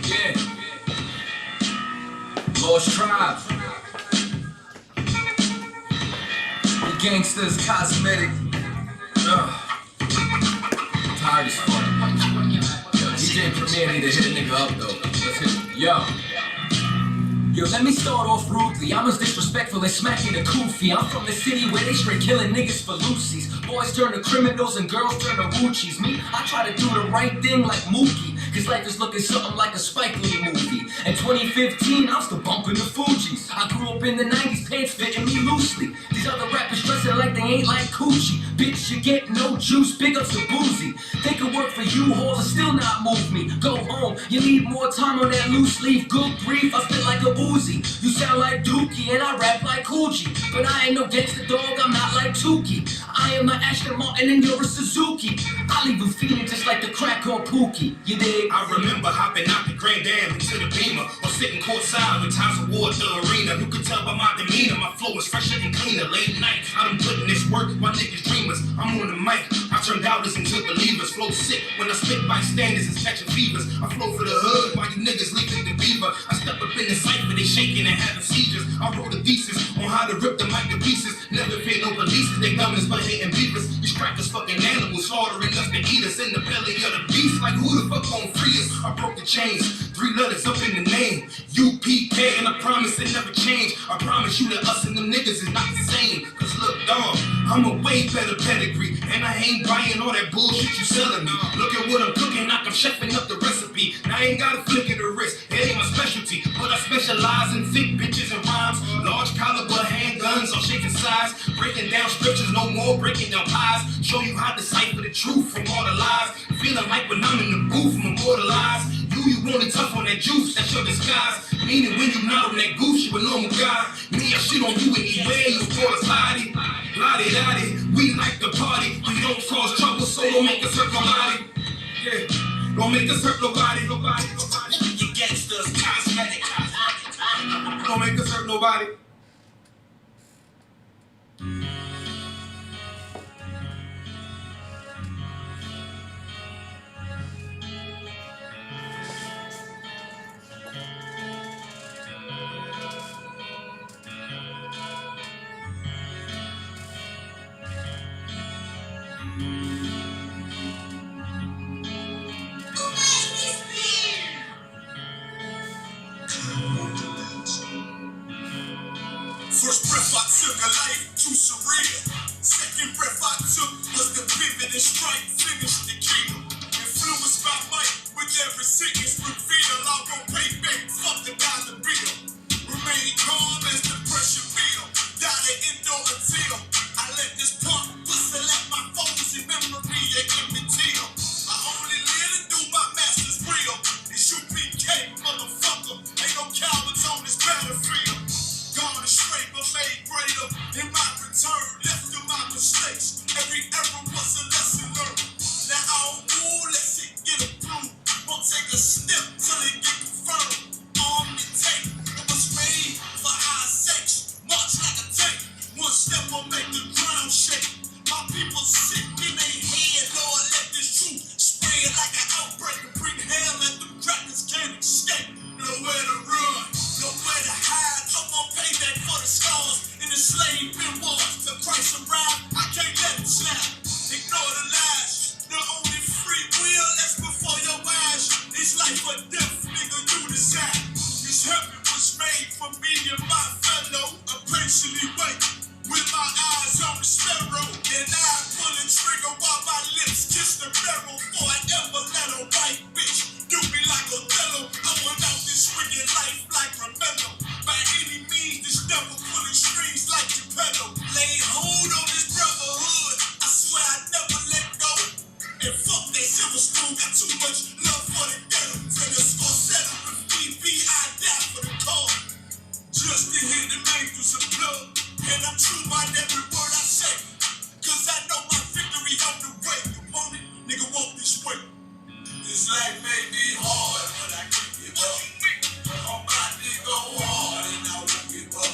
Yeah. Lost Tribe. The gangsters cosmetic. Tired as fuck. Yo, DJ Premier need to hit a nigga up though. Let's hit him. Yo, let me start off rudely. I'm as disrespectful as smacking a kufi. I'm from the city where they straight killing niggas for Lucy's. Boys turn to criminals and girls turn to Hoochies. Me, I try to do the right thing like Mookie. Cause life is looking something like a Spike Lee movie. In 2015, I'm still bumping the Fugees. I grew up in the 90s, pants fitting me loosely. These other rappers dressing like they ain't like Coochie. Bitch, you get no juice, big ups to Boozy. They could work for U-Haul and still not move me. Go home, you need more time on that loose leaf. Good grief, I spit like a Uzi. You sound like Dookie and I rap like Coochie. But I ain't no gangster dog, I'm not like Tukey. I am an Aston Martin and you're a Suzuki. I leave them feeling just like the crack on Pookie. You dig? I remember hopping out the Grand Am into the Beamer, or sitting courtside with Times Award the arena. You could tell by my demeanor, my flow is fresher and cleaner. Late night, I done put in this work, my niggas dreamers. I'm on the mic, I turn doubters into believers. Flow sick when I spit bystanders and catching fevers. I flow for the hood while you niggas leaving the beaver. I step up in the cypher, they shaking and having seizures. I wrote a thesis on how to rip the mic to pieces. Never fear no police, they dumb as but hating beavers. These crackers fucking animals, slaughtering us to eat us in the belly of the beast. Like who the fuck gon' free us? I broke the chains, 3 letters up in the name, UPK, and I promise it never change. I promise you that us and them niggas is not the same. Cause look, dawg, I'm a way better pedigree, and I ain't buying all that bullshit you selling me. Look at what I'm cooking, like I'm chefing up the recipe. Now I ain't got a flick of the wrist, it ain't my specialty, but I specialize in thick bitches and rhymes. Large caliber handguns on shaking size, breaking down scriptures, no more breaking down pies. Show you how to decipher the truth from all the lies. Feeling like when I'm in the booth, I'm immortalized. You want it tough on that juice, that's your disguise. Meaning when you not on that goose, you a normal guy. Me, I shit on you anywhere, you for us lottie. Lottie, we like the party. We don't cause trouble, so don't make us hurt nobody. Yeah, don't make us hurt nobody. You gangsters, cosmetic. Don't make us hurt nobody. First breath I took, a life too surreal. Second breath I took was the pivot and strike, finish the kill. Influenced by might, with every sickness reveal. I won't pay back, fuck the dollar bill. Remain calm as the pressure build. Down the indoor until I let this pump whistle at my foes in memory and give me till. I only live to do my master's will. It's UPK, motherfucker. Ain't no cowards on this battlefield. Gone astray but made greater. In my return, left to my mistakes. Every error was a lesson learned. Now I don't move, let shit get approved. Won't take a step till it get confirmed. Arm and tape, it was made for our sakes. March like a tank, one step will make the ground shake. My people sick in their head, Lord, let this truth spread like an outbreak and bring hell at them crackers can't escape. Nowhere to run, nowhere to hide. I'm gonna pay back for the scars in the slave bin wars. The price of ride, I can't let it slide. Ignore the lies, the only free will that's before your eyes. It's life or death, nigga, you decide. This heaven was made for me and my fellow. I patiently wait with my eyes on the sparrow. And I pull the trigger while my lips kiss the barrel. For I ever let a white bitch do me like Othello. I went out this wicked life like Romello. By any means, this devil pulling strings like Geppetto. Lay hold on this brotherhood, I swear I never let go. And fuck that silver spoon, got too much love for the ghetto. Take a score settle with DB, I die for the call. Just to hit the man through some blood. And I'm true by every word I say. Cause I know my victory on the way. You want it? Nigga, walk this way. This life may be hard, but I can't give up. I'm about to go hard and I won't give up.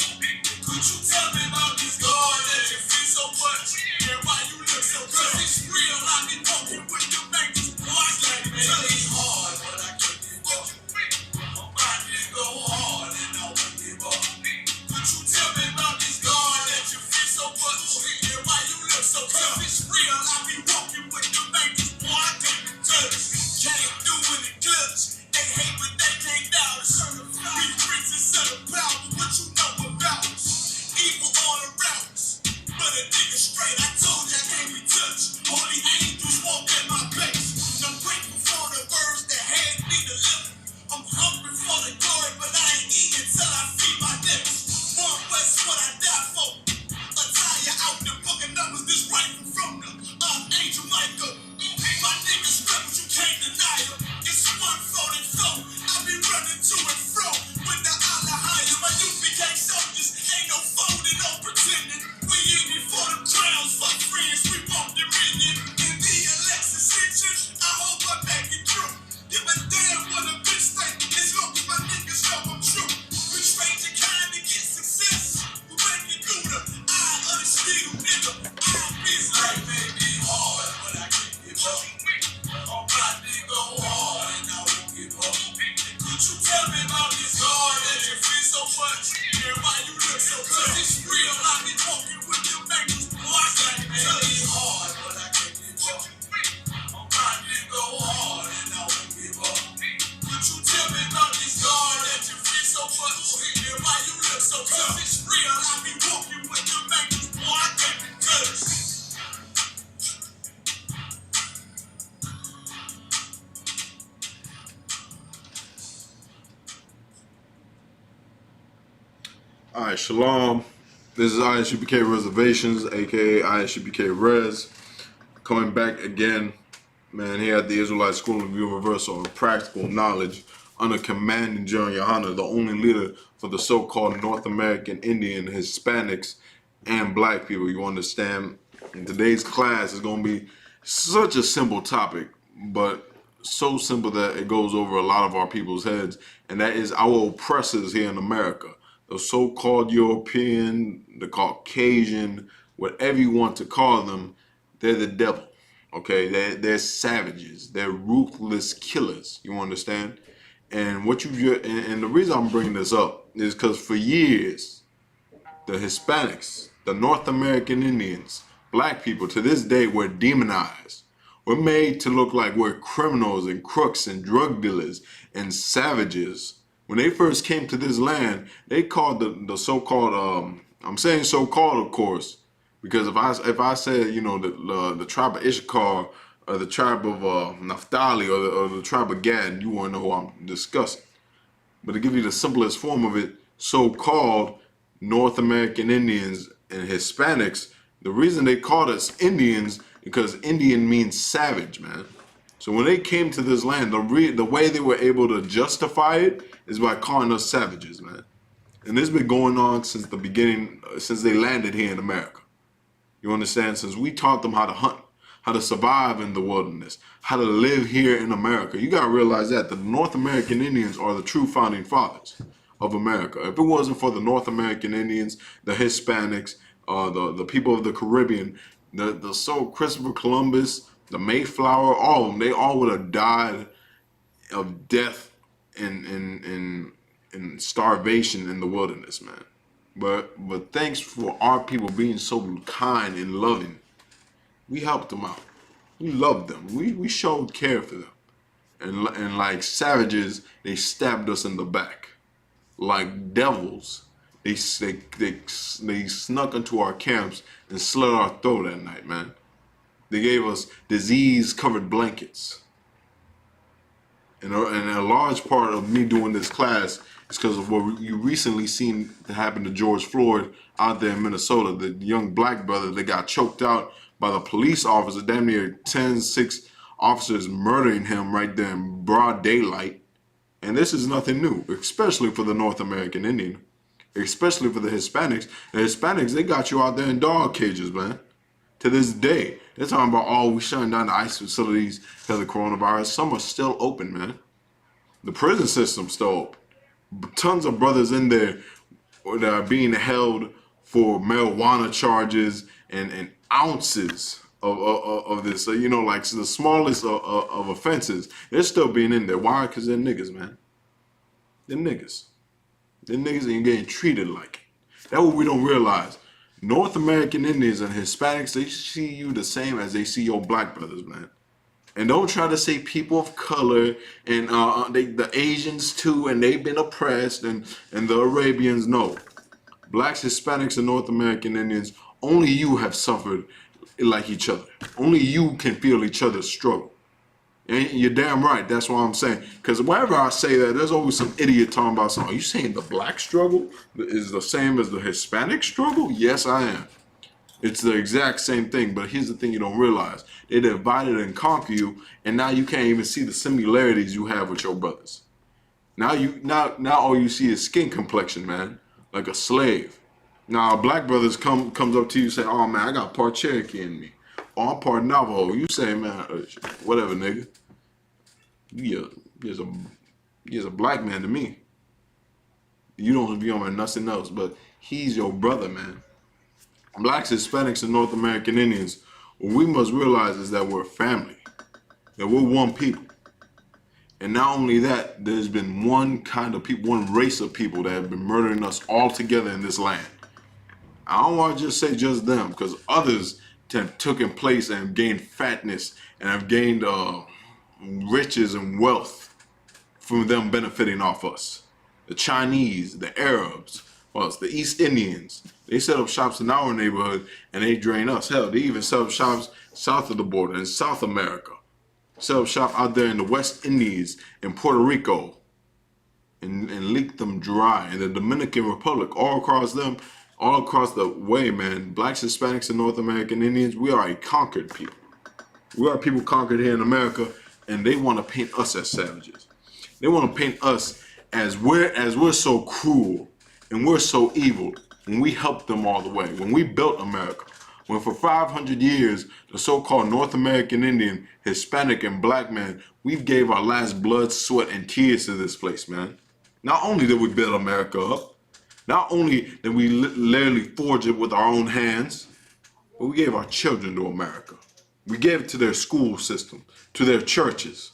Could you tell me about this God that you feel so much? And why you look so good? Cause it's real, I be walking with the angels. Boy, this life may be hard, but I can't give up. much? And why you look so tough? 'Cause it's real, I be walking with them angels, boy, I got to be hard, but I can't give up. I'm trying to go hard and I won't give up. Could you tell me about this God that you feel so much? And why you look so tough? 'Cause it's real, I be walking with them angels, boy, I got to touch. All right, shalom. This is ISUPK Reservations, aka ISUPK Res, coming back again. Man, here at the Israelite School of Universal and Practical Knowledge, under commanding General Yohana, the only leader for the so-called North American Indian, Hispanics, and Black people. You understand? And today's class is going to be such a simple topic, but so simple that it goes over a lot of our people's heads, and that is our oppressors here in America. The so-called European, the Caucasian, whatever you want to call them, they're the devil, okay? They're savages. They're ruthless killers, you understand? And the reason I'm bringing this up is because for years, the Hispanics, the North American Indians, Black people, to this day, were demonized. We're made to look like we're criminals and crooks and drug dealers and savages. When they first came to this land, they called the so-called, I'm saying so-called, of course, because if I said, you know, the tribe of Issachar, or the tribe of Naphtali, or the tribe of Gad, you won't know who I'm discussing. But to give you the simplest form of it, so-called North American Indians and Hispanics, the reason they called us Indians, because Indian means savage, man. So when they came to this land, the way they were able to justify it is by calling us savages, man. And this has been going on since the beginning, since they landed here in America. You understand? Since we taught them how to hunt, how to survive in the wilderness, how to live here in America. You gotta realize that the North American Indians are the true founding fathers of America. If it wasn't for the North American Indians, the Hispanics, the people of the Caribbean, Christopher Columbus, the Mayflower, all of them, they all would have died of death and starvation in the wilderness, man. But thanks for our people being so kind and loving, we helped them out. We loved them. We showed care for them. And like savages, they stabbed us in the back. Like devils, they snuck into our camps and slit our throat at night, man. They gave us disease-covered blankets. And a large part of me doing this class is because of what you recently seen happen to George Floyd out there in Minnesota, the young black brother that got choked out by the police officer, damn near 6 officers murdering him right there in broad daylight. And this is nothing new, especially for the North American Indian, especially for the Hispanics. The Hispanics, they got you out there in dog cages, man. To this day, they're talking about, oh, we shutting down the ICE facilities because of coronavirus. Some are still open, man. The prison system's still open. Tons of brothers in there that are being held for marijuana charges and ounces of this, you know, like the smallest of offenses. They're still being in there. Why? Because they're niggas, man. They're niggas. They're niggas and you're getting treated like it. That's what we don't realize. North American Indians and Hispanics, they see you the same as they see your black brothers, man. And don't try to say people of color and the Asians too, and they've been oppressed, and the Arabians. No. Blacks, Hispanics, and North American Indians, only you have suffered like each other. Only you can feel each other's struggle. And you're damn right, that's what I'm saying. Because whenever I say that, there's always some idiot talking about something. Are you saying the black struggle is the same as the Hispanic struggle? Yes, I am. It's the exact same thing, but here's the thing you don't realize. They divided and conquer you, and now you can't even see the similarities you have with your brothers. Now all you see is skin complexion, man, like a slave. Now black brothers comes up to you and say, oh man, I got part Cherokee in me. Oh, I'm part Navajo. You say, man, whatever, nigga. You're a black man to me. You don't be on nothing else, but he's your brother, man. Blacks, Hispanics, and North American Indians, what we must realize is that we're family, that we're one people. And not only that, there's been one kind of people, one race of people that have been murdering us all together in this land. I don't want to just say just them, because others have taken place and have gained fatness and have gained riches and wealth from them benefiting off us. The Chinese, the Arabs, the East Indians, they set up shops in our neighborhood and they drain us. Hell, they even set up shops south of the border in South America. Set up shop out there in the West Indies, in Puerto Rico, and leak them dry. In the Dominican Republic, all across the way, man. Blacks, Hispanics, and North American Indians, we are a conquered people. We are people conquered here in America, and they want to paint us as savages. They want to paint us as we're so cruel and we're so evil when we helped them all the way. When we built America, when for 500 years, the so-called North American Indian, Hispanic, and Black man, we gave our last blood, sweat, and tears to this place, man. Not only did we build America up, not only did we literally forge it with our own hands, but we gave our children to America. We gave it to their school system, to their churches.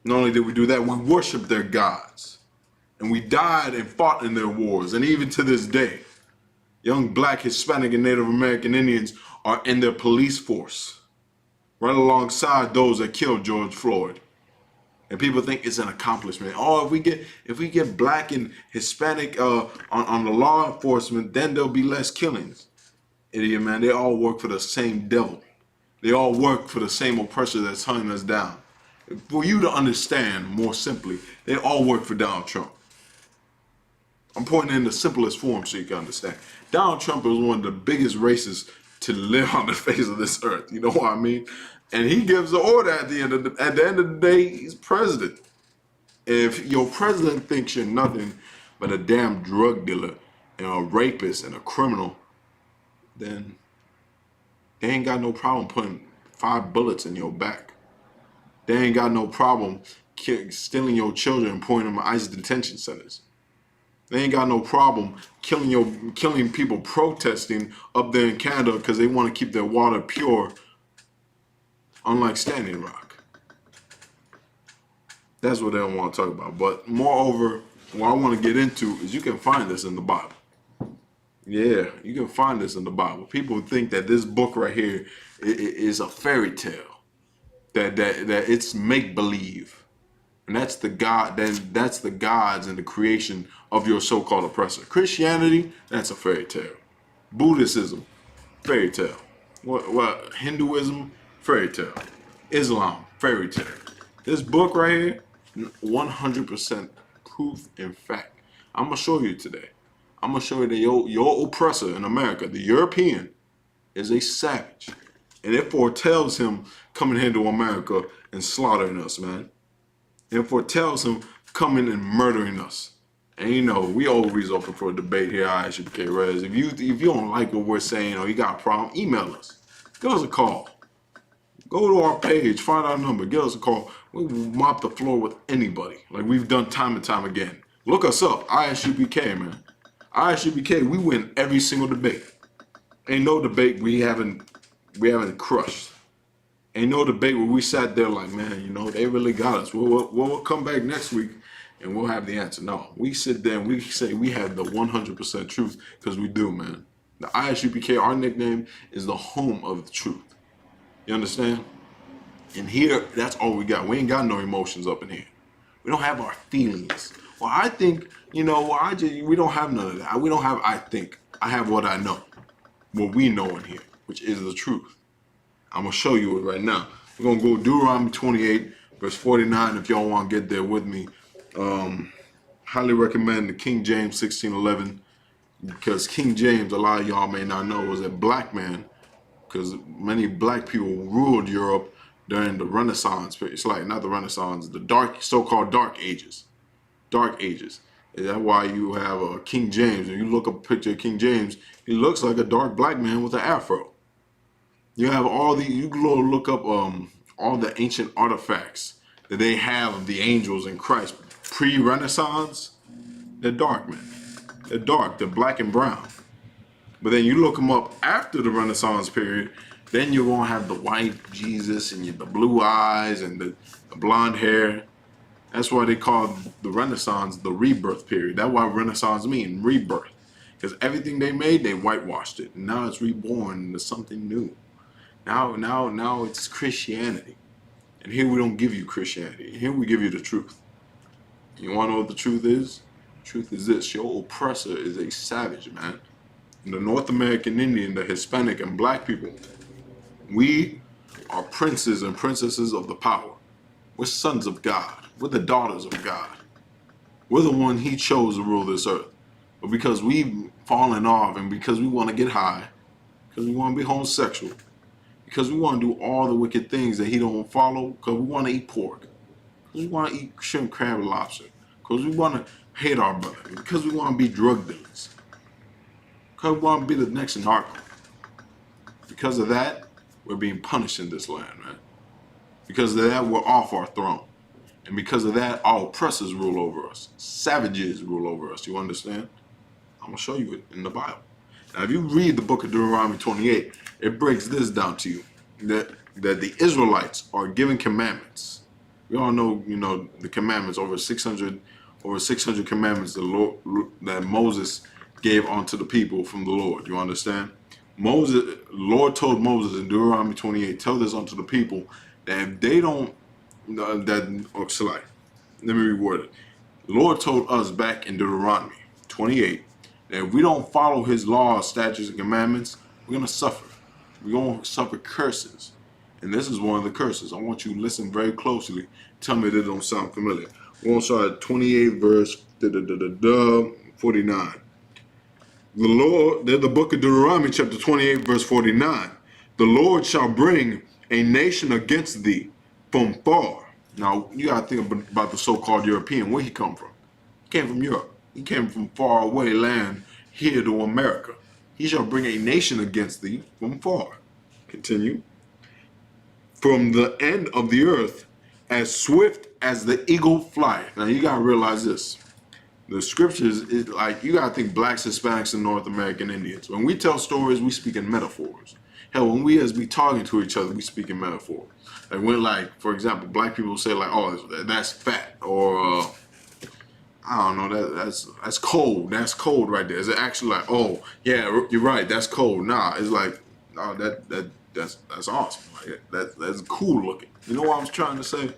Not only did we do that, we worshiped their gods. And we died and fought in their wars. And even to this day, young Black, Hispanic, and Native American Indians are in their police force, right alongside those that killed George Floyd. And people think it's an accomplishment. Oh, if we get Black and Hispanic on the law enforcement, then there'll be less killings. Idiot, man. They all work for the same devil. They all work for the same oppressor that's hunting us down. For you to understand more simply, they all work for Donald Trump. I'm pointing in the simplest form so you can understand. Donald Trump is one of the biggest racists to live on the face of this earth. You know what I mean? And he gives the order at the end of the day, he's president. If your president thinks you're nothing but a damn drug dealer and a rapist and a criminal, then they ain't got no problem putting 5 bullets in your back. They ain't got no problem stealing your children and putting them in ICE detention centers. They ain't got no problem killing people protesting up there in Canada because they want to keep their water pure, unlike Standing Rock. That's what they don't want to talk about. But moreover, what I want to get into is you can find this in the Bible. Yeah, you can find this in the Bible. People think that this book right here is a fairy tale, that it's make-believe. And that's the the gods and the creation of your so-called oppressor. Christianity, that's a fairy tale. Buddhism, fairy tale. What Hinduism, fairy tale. Islam, fairy tale. This book right here, 100% proof and fact. I'm gonna show you today. I'm gonna show you that your oppressor in America, the European, is a savage, and it foretells him coming here to America and slaughtering us, man. It foretells him coming and murdering us. And you know, we always open for a debate here at ISUPK Res. If you don't like what we're saying or you got a problem, email us. Give us a call. Go to our page, find our number, give us a call. We will mop the floor with anybody, like we've done time and time again. Look us up, ISUPK, man. ISUPK, we win every single debate. Ain't no debate we haven't crushed. Ain't no debate where we sat there like, man, you know, they really got us. We'll come back next week and we'll have the answer. No, we sit there and we say we have the 100% truth, because we do, man. The ISUPK, our nickname, is the home of the truth. You understand? And here, that's all we got. We ain't got no emotions up in here. We don't have our feelings. Well, I think, you know, we don't have none of that. We don't have I think. I have what I know. What we know in here, which is the truth. I'm going to show you it right now. We're going to go Deuteronomy 28, verse 49, if y'all want to get there with me. Highly recommend the King James 1611, because King James, a lot of y'all may not know, was a black man, because many black people ruled Europe during the Renaissance. It's like, not the Renaissance, the so-called Dark Ages. Dark Ages. That's why you have King James. If you look up a picture of King James, he looks like a dark black man with an afro. You have you look up all the ancient artifacts that they have of the angels in Christ pre-Renaissance. They're dark, man. They're dark. They're black and brown. But then you look them up after the Renaissance period, then you're going to have the white Jesus and the blue eyes and the blonde hair. That's why they call the Renaissance the rebirth period. That's why Renaissance mean rebirth. Because everything they made, they whitewashed it. Now it's reborn into something new. Now it's Christianity. And here we don't give you Christianity. Here we give you the truth. You want to know what the truth is? The truth is this. Your oppressor is a savage, man. The North American Indian, the Hispanic and black people, we are princes and princesses of the power. We're sons of God. We're the daughters of God. We're the one he chose to rule this earth. But because we've fallen off and because we want to get high, because we want to be homosexual, because we want to do all the wicked things that he don't follow, because we want to eat pork, because we want to eat shrimp, crab, and lobster, because we want to hate our brother, because we want to be drug dealers, because we want to be the next narco. Because of that, we're being punished in this land, man. Because of that, we're off our throne. And because of that, our oppressors rule over us. Savages rule over us. You understand? I'm going to show you it in the Bible. Now, if you read the book of Deuteronomy 28, it breaks this down to you. That the Israelites are given commandments. We all know, the commandments, over 600 commandments that Moses gave unto the people from the Lord. You understand? Lord told Moses in Deuteronomy 28, tell this unto the people that if they don't, let me reword it. The Lord told us back in Deuteronomy 28 that if we don't follow his laws, statutes, and commandments, we're going to suffer. We're going to suffer curses. And this is one of the curses. I want you to listen very closely. Tell me that it don't sound familiar. We're going to start at 28 verse 49. The book of Deuteronomy chapter 28 verse 49. The Lord shall bring a nation against thee from far. Now, you got to think about the so-called European. Where he come from? He came from Europe. He came from far away land here to America. He shall bring a nation against thee from far. Continue. From the end of the earth, as swift as the eagle flieth. Now, you got to realize this. The scriptures is like, you got to think blacks, Hispanics, and North American Indians. When we tell stories, we speak in metaphors. Hell, when we be talking to each other, we speak in metaphor. Like when, for example, black people say like, "Oh, that's fat," or I don't know, that's cold. That's cold right there. Is it actually like, "Oh, yeah, you're right, that's cold"? Nah, it's like, "Oh, that's awesome. Like, that's cool looking." You know what I was trying to say?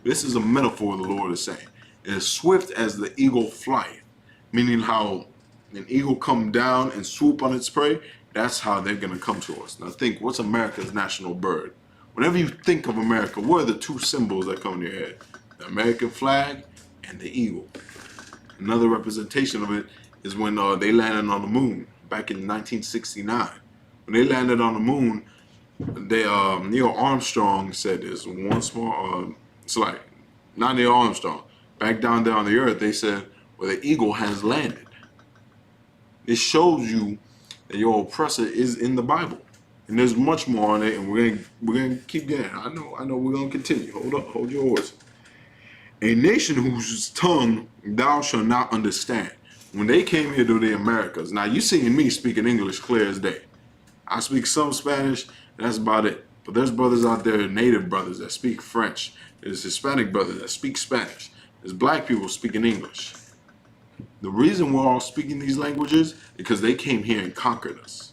This is a metaphor the Lord is saying. As swift as the eagle flieth, meaning how an eagle come down and swoop on its prey. That's how they're going to come to us. Now think, what's America's national bird? Whenever you think of America, what are the two symbols that come to your head? The American flag and the eagle. Another representation of it is when they landed on the moon back in 1969. When they landed on the moon, Neil Armstrong said this one small, it's like, not Neil Armstrong, back down there on the earth, they said, well, the eagle has landed. It shows you that your oppressor is in the Bible, and there's much more on it, and we're gonna keep getting. I know we're gonna continue. Hold up, hold your horse. A nation whose tongue thou shalt not understand. When they came here to the Americas, now you seeing me speaking English clear as day. I speak some Spanish, and that's about it. But there's brothers out there, native brothers that speak French. There's Hispanic brothers that speak Spanish. There's black people speaking English. The reason we're all speaking these languages is because they came here and conquered us.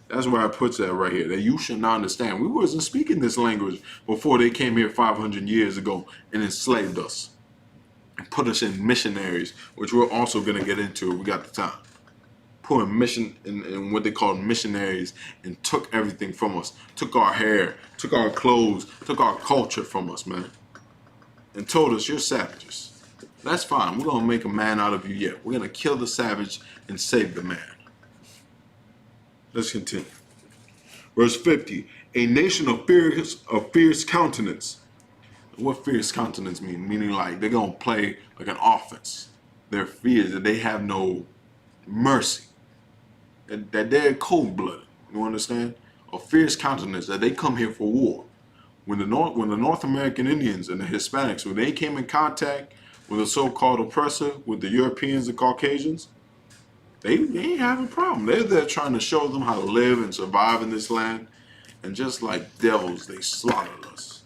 That's why I put that right here, that you should not understand. We wasn't speaking this language before they came here 500 years ago and enslaved us and put us in missionaries, which we're also going to get into if we got the time. Put in what they call missionaries and took everything from us. Took our hair, took our clothes, took our culture from us, man. And told us, you're savages. That's fine. We're going to make a man out of you yet. We're going to kill the savage and save the man. Let's continue. Verse 50. A nation of fierce countenance. What fierce countenance mean? Meaning like they're going to play like an offense. They're fierce, that they have no mercy. That they're cold-blooded. You understand? A fierce countenance, that they come here for war. When the North American Indians and the Hispanics, when they came in contact with the so-called oppressor, with the Europeans and Caucasians, they ain't having a problem. They're there trying to show them how to live and survive in this land. And just like devils, they slaughtered us.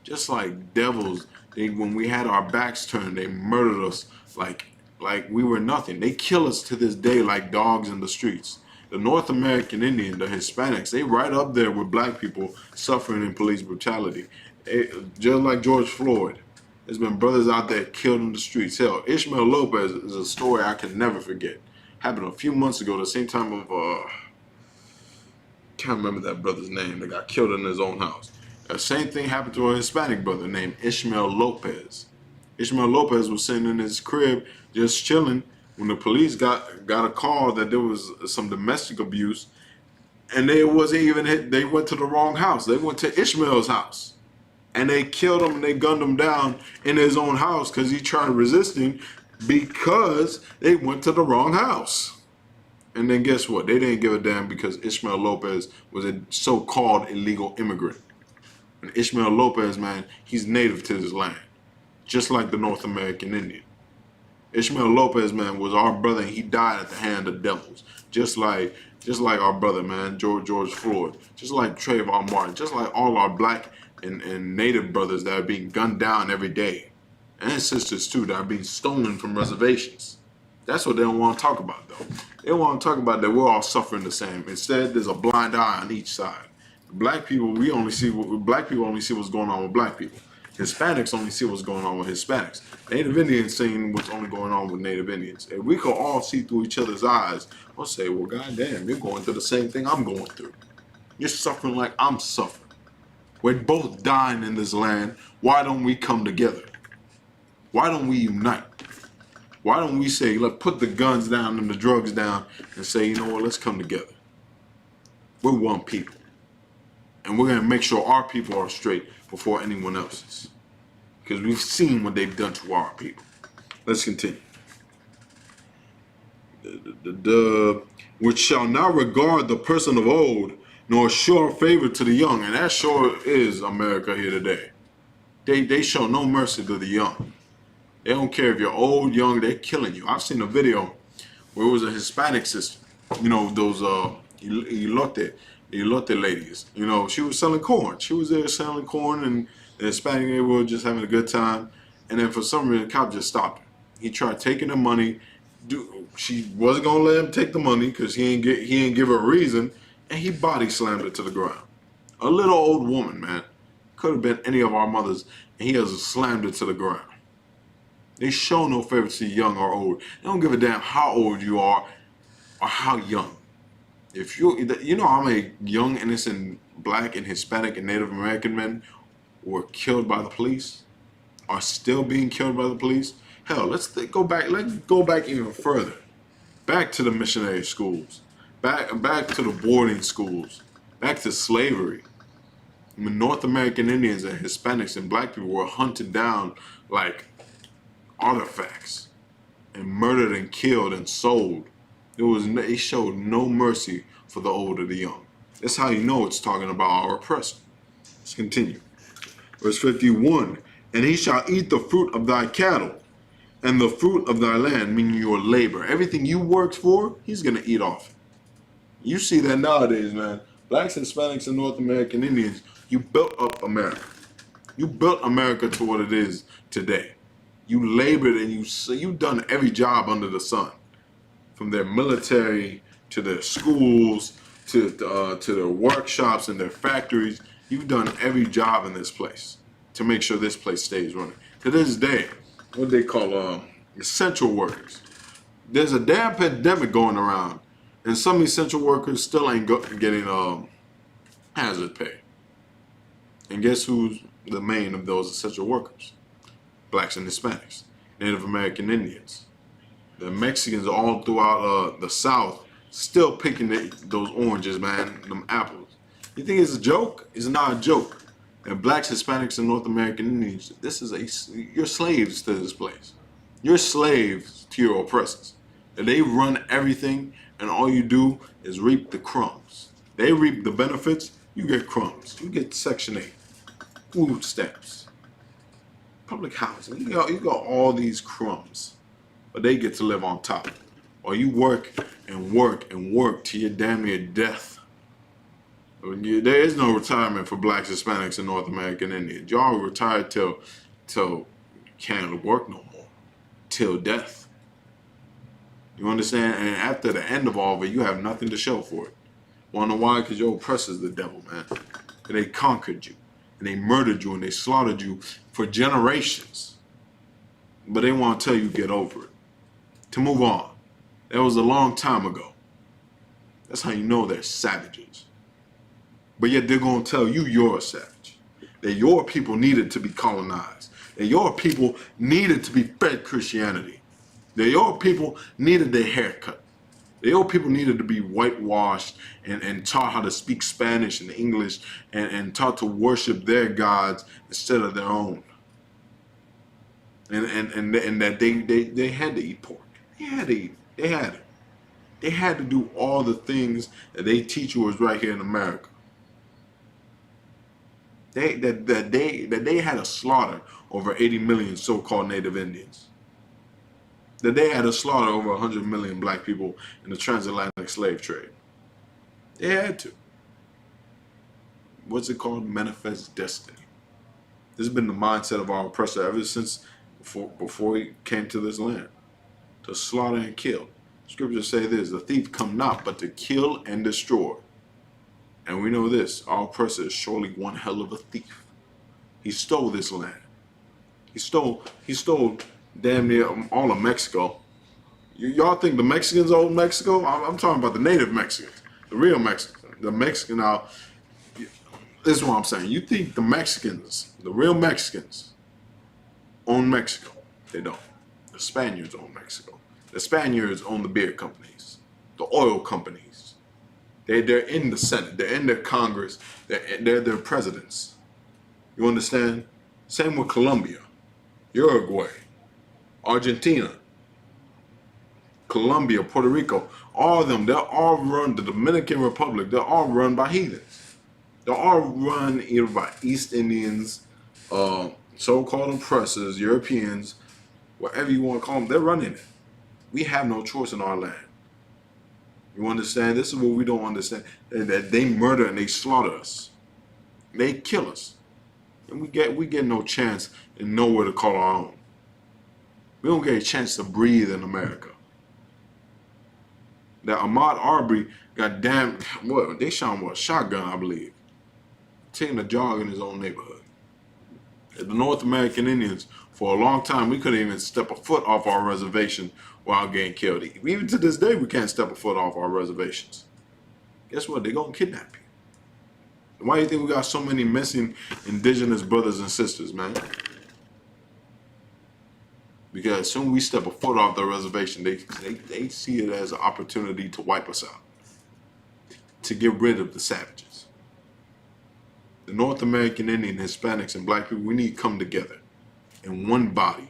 Just like devils, When we had our backs turned, they murdered us like we were nothing. They kill us to this day like dogs in the streets. The North American Indian, the Hispanics, they right up there with black people suffering in police brutality. Just like George Floyd, there's been brothers out there killed in the streets. Hell, Ishmael Lopez is a story I can never forget. Happened a few months ago, the same time of can't remember that brother's name that got killed in his own house. The same thing happened to a Hispanic brother named Ishmael Lopez. Ishmael Lopez was sitting in his crib just chilling when the police got a call that there was some domestic abuse, and they wasn't even hit. They went to the wrong house. They went to Ishmael's house, and they killed him and they gunned him down in his own house because he tried resisting because they went to the wrong house. And then guess what? They didn't give a damn because Ishmael Lopez was a so-called illegal immigrant. And Ishmael Lopez, man, he's native to this land, just like the North American Indian. Ishmael Lopez, man, was our brother, and he died at the hand of devils, just like our brother, man, George Floyd, just like Trayvon Martin, just like all our black and native brothers that are being gunned down every day, and sisters too that are being stolen from reservations. That's what they don't want to talk about, though. They want to talk about that we're all suffering the same. Instead, there's a blind eye on each side. Black people, black people only see what's going on with black people. Hispanics only see what's going on with Hispanics. Native Indians seeing what's only going on with Native Indians. If we could all see through each other's eyes, we'll say, well, goddamn, you're going through the same thing I'm going through. You're suffering like I'm suffering. We're both dying in this land. Why don't we come together? Why don't we unite? Why don't we say, look, put the guns down and the drugs down and say, you know what, let's come together. We're one people. And we're going to make sure our people are straight before anyone else's. Because we've seen what they've done to our people. Let's continue. Which shall not regard the person of old, nor show favor to the young. And that sure is America here today. They show no mercy to the young. They don't care if you're old, young, they're killing you. I've seen a video where it was a Hispanic sister. You know, those elote ladies. You know, she was selling corn. She was there selling corn, and the Hispanic neighborhood just having a good time. And then for some reason, the cop just stopped her. He tried taking the money. She wasn't gonna let him take the money because he ain't give her a reason, and he body slammed her to the ground. A little old woman, man. Could have been any of our mothers, and he has slammed her to the ground. They show no favor to young or old. They don't give a damn how old you are or how young. If you know how many young, innocent black and Hispanic and Native American men were killed by the police, are still being killed by the police? Hell, let's go back even further. Back to the missionary schools. Back to the boarding schools. Back to slavery. When North American Indians and Hispanics and black people were hunted down like artifacts and murdered and killed and sold. It showed no mercy for the old or the young. That's how you know it's talking about our oppressor. Let's continue. Verse 51, and he shall eat the fruit of thy cattle and the fruit of thy land, meaning your labor. Everything you worked for, he's going to eat off. You see that nowadays, man. Blacks, Hispanics, and North American Indians, you built up America. You built America to what it is today. You labored and you've done every job under the sun. From their military to their schools to their workshops and their factories, you've done every job in this place to make sure this place stays running. To this day, what they call essential workers. There's a damn pandemic going around, and some essential workers still ain't getting hazard pay. And guess who's the main of those essential workers? Blacks and Hispanics, Native American Indians. The Mexicans all throughout the South still picking those oranges, man, them apples. You think it's a joke? It's not a joke. And Blacks, Hispanics, and North American Indians, you're slaves to this place. You're slaves to your oppressors. And they run everything, and all you do is reap the crumbs. They reap the benefits, you get crumbs. You get Section 8, food stamps, public housing. You got all these crumbs, but they get to live on top. Or you work and work and work till you're damn near death. There is no retirement for Blacks, Hispanics, and North American Indians. Y'all retired till till you can't work no more, till death. You understand? And after the end of all of it, you have nothing to show for it. Wanna know why? Because your oppressor's the devil, man. And they conquered you, and they murdered you, and they slaughtered you for generations. But they want to tell you get over it, to move on. That was a long time ago. That's how you know they're savages. But yet they're going to tell you you're a savage. That your people needed to be colonized. That your people needed to be fed Christianity. That your people needed their haircut. That your people needed to be whitewashed and taught how to speak Spanish and English and taught to worship their gods instead of their own. And that they had to eat pork. They had to eat. They had it. They had to do all the things that they teach you is right here in America. They had a slaughter over 80 million so-called Native Indians. That they had a slaughter over 100 million black people in the transatlantic slave trade. They had to. What's it called? Manifest destiny. This has been the mindset of our oppressor ever since before he came to this land. To slaughter and kill. Scriptures say this: the thief come not but to kill and destroy. And we know this: our oppressor is surely one hell of a thief. He stole this land. He stole damn near all of Mexico. Y'all think the Mexicans own Mexico? I'm talking about the native Mexicans, the real Mexicans. The Mexican now. This is what I'm saying. You think the Mexicans, the real Mexicans, own Mexico? They don't. The Spaniards own Mexico. The Spaniards own the beer companies, the oil companies. They're in the Senate. They're in their Congress. They're their presidents. You understand? Same with Colombia, Uruguay, Argentina, Colombia, Puerto Rico. All of them, they're all run, the Dominican Republic, they're all run by heathens. They're all run either by East Indians, so-called oppressors, Europeans, whatever you want to call them, they're running it. We have no choice in our land. You understand? This is what we don't understand. That they murder and they slaughter us. They kill us. And we get no chance and nowhere to call our own. We don't get a chance to breathe in America. That Ahmaud Arbery got damn, what, they shot him with a shotgun, I believe. Taking a jog in his own neighborhood. The North American Indians, for a long time, we couldn't even step a foot off our reservation without getting killed. Even to this day, we can't step a foot off our reservations. Guess what? They're going to kidnap you. Why do you think we got so many missing indigenous brothers and sisters, man? Because as soon as we step a foot off the reservation, they see it as an opportunity to wipe us out. To get rid of the savages. The North American Indian, Hispanics, and black people, we need to come together in one body.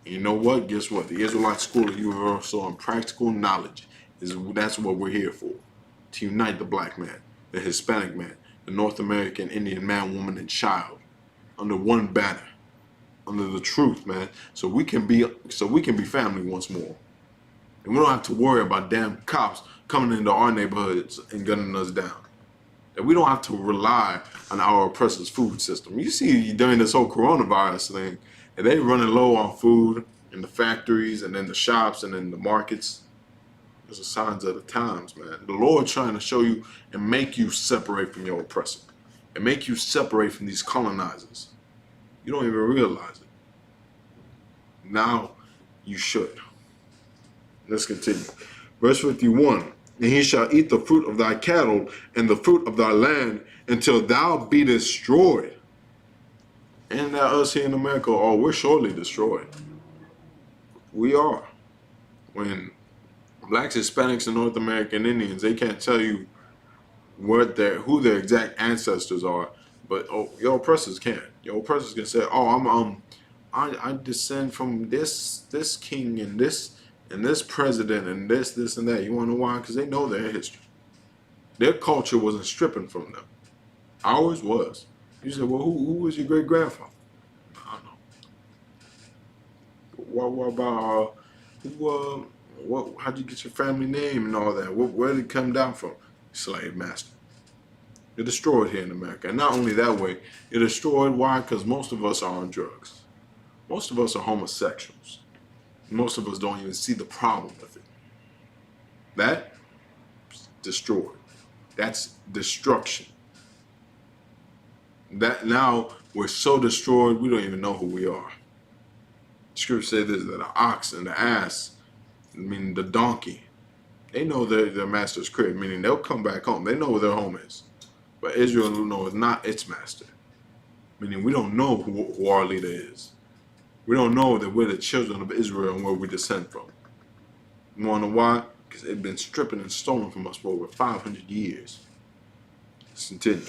And you know what? Guess what? The Israelite School of Universal and Practical Knowledge that's what we're here for. To unite the black man, the Hispanic man, the North American Indian man, woman, and child under one banner, under the truth, man. So we can be family once more. And we don't have to worry about damn cops coming into our neighborhoods and gunning us down. That we don't have to rely on our oppressor's food system. You see during this whole coronavirus thing, and they running low on food in the factories and in the shops and in the markets. Those are signs of the times, man. The Lord's trying to show you and make you separate from your oppressor. And make you separate from these colonizers. You don't even realize it. Now you should. Let's continue. Verse 51. And he shall eat the fruit of thy cattle and the fruit of thy land until thou be destroyed. And that us here in America, oh, we're surely destroyed. We are. When blacks, Hispanics, and North American Indians, they can't tell you who their exact ancestors are, but your oppressors can. Your oppressors can say, "Oh, I descend from this king and this president and this and that." You want to know why? Because they know their history. Their culture wasn't stripping from them. Ours was. You say, "Well, who was your great grandfather?" I don't know. What about how'd you get your family name and all that? Where did it come down from? Slave master. You're destroyed here in America. And not only that way, you're destroyed. Why? Because most of us are on drugs. Most of us are homosexuals. Most of us don't even see the problem with it. That's destroyed. That's destruction. That now we're so destroyed we don't even know who we are. Scripture says this, that the ox and the ass, meaning the donkey, they know their master's crib, meaning they'll come back home. They know where their home is. But Israel knows not its master. Meaning we don't know who our leader is. We don't know that we're the children of Israel and where we descend from. You want to know why? Because they've been stripping and stolen from us for over 500 years. Let's continue.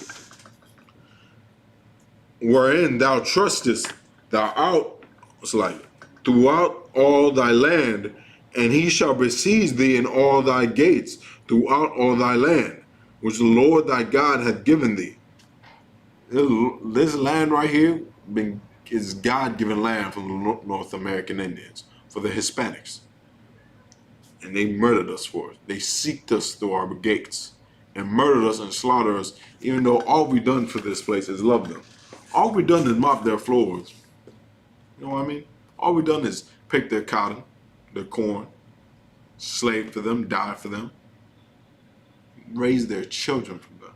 Wherein thou trustest, thou out, it's like, throughout all thy land, and he shall besiege thee in all thy gates, throughout all thy land, which the Lord thy God hath given thee. This land right here is God-given land for the North American Indians, for the Hispanics. And they murdered us for it. They seeked us through our gates and murdered us and slaughtered us, even though all we done for this place is love them. All we done is mop their floors. You know what I mean? All we done is pick their cotton, their corn, slave for them, die for them, raise their children from them.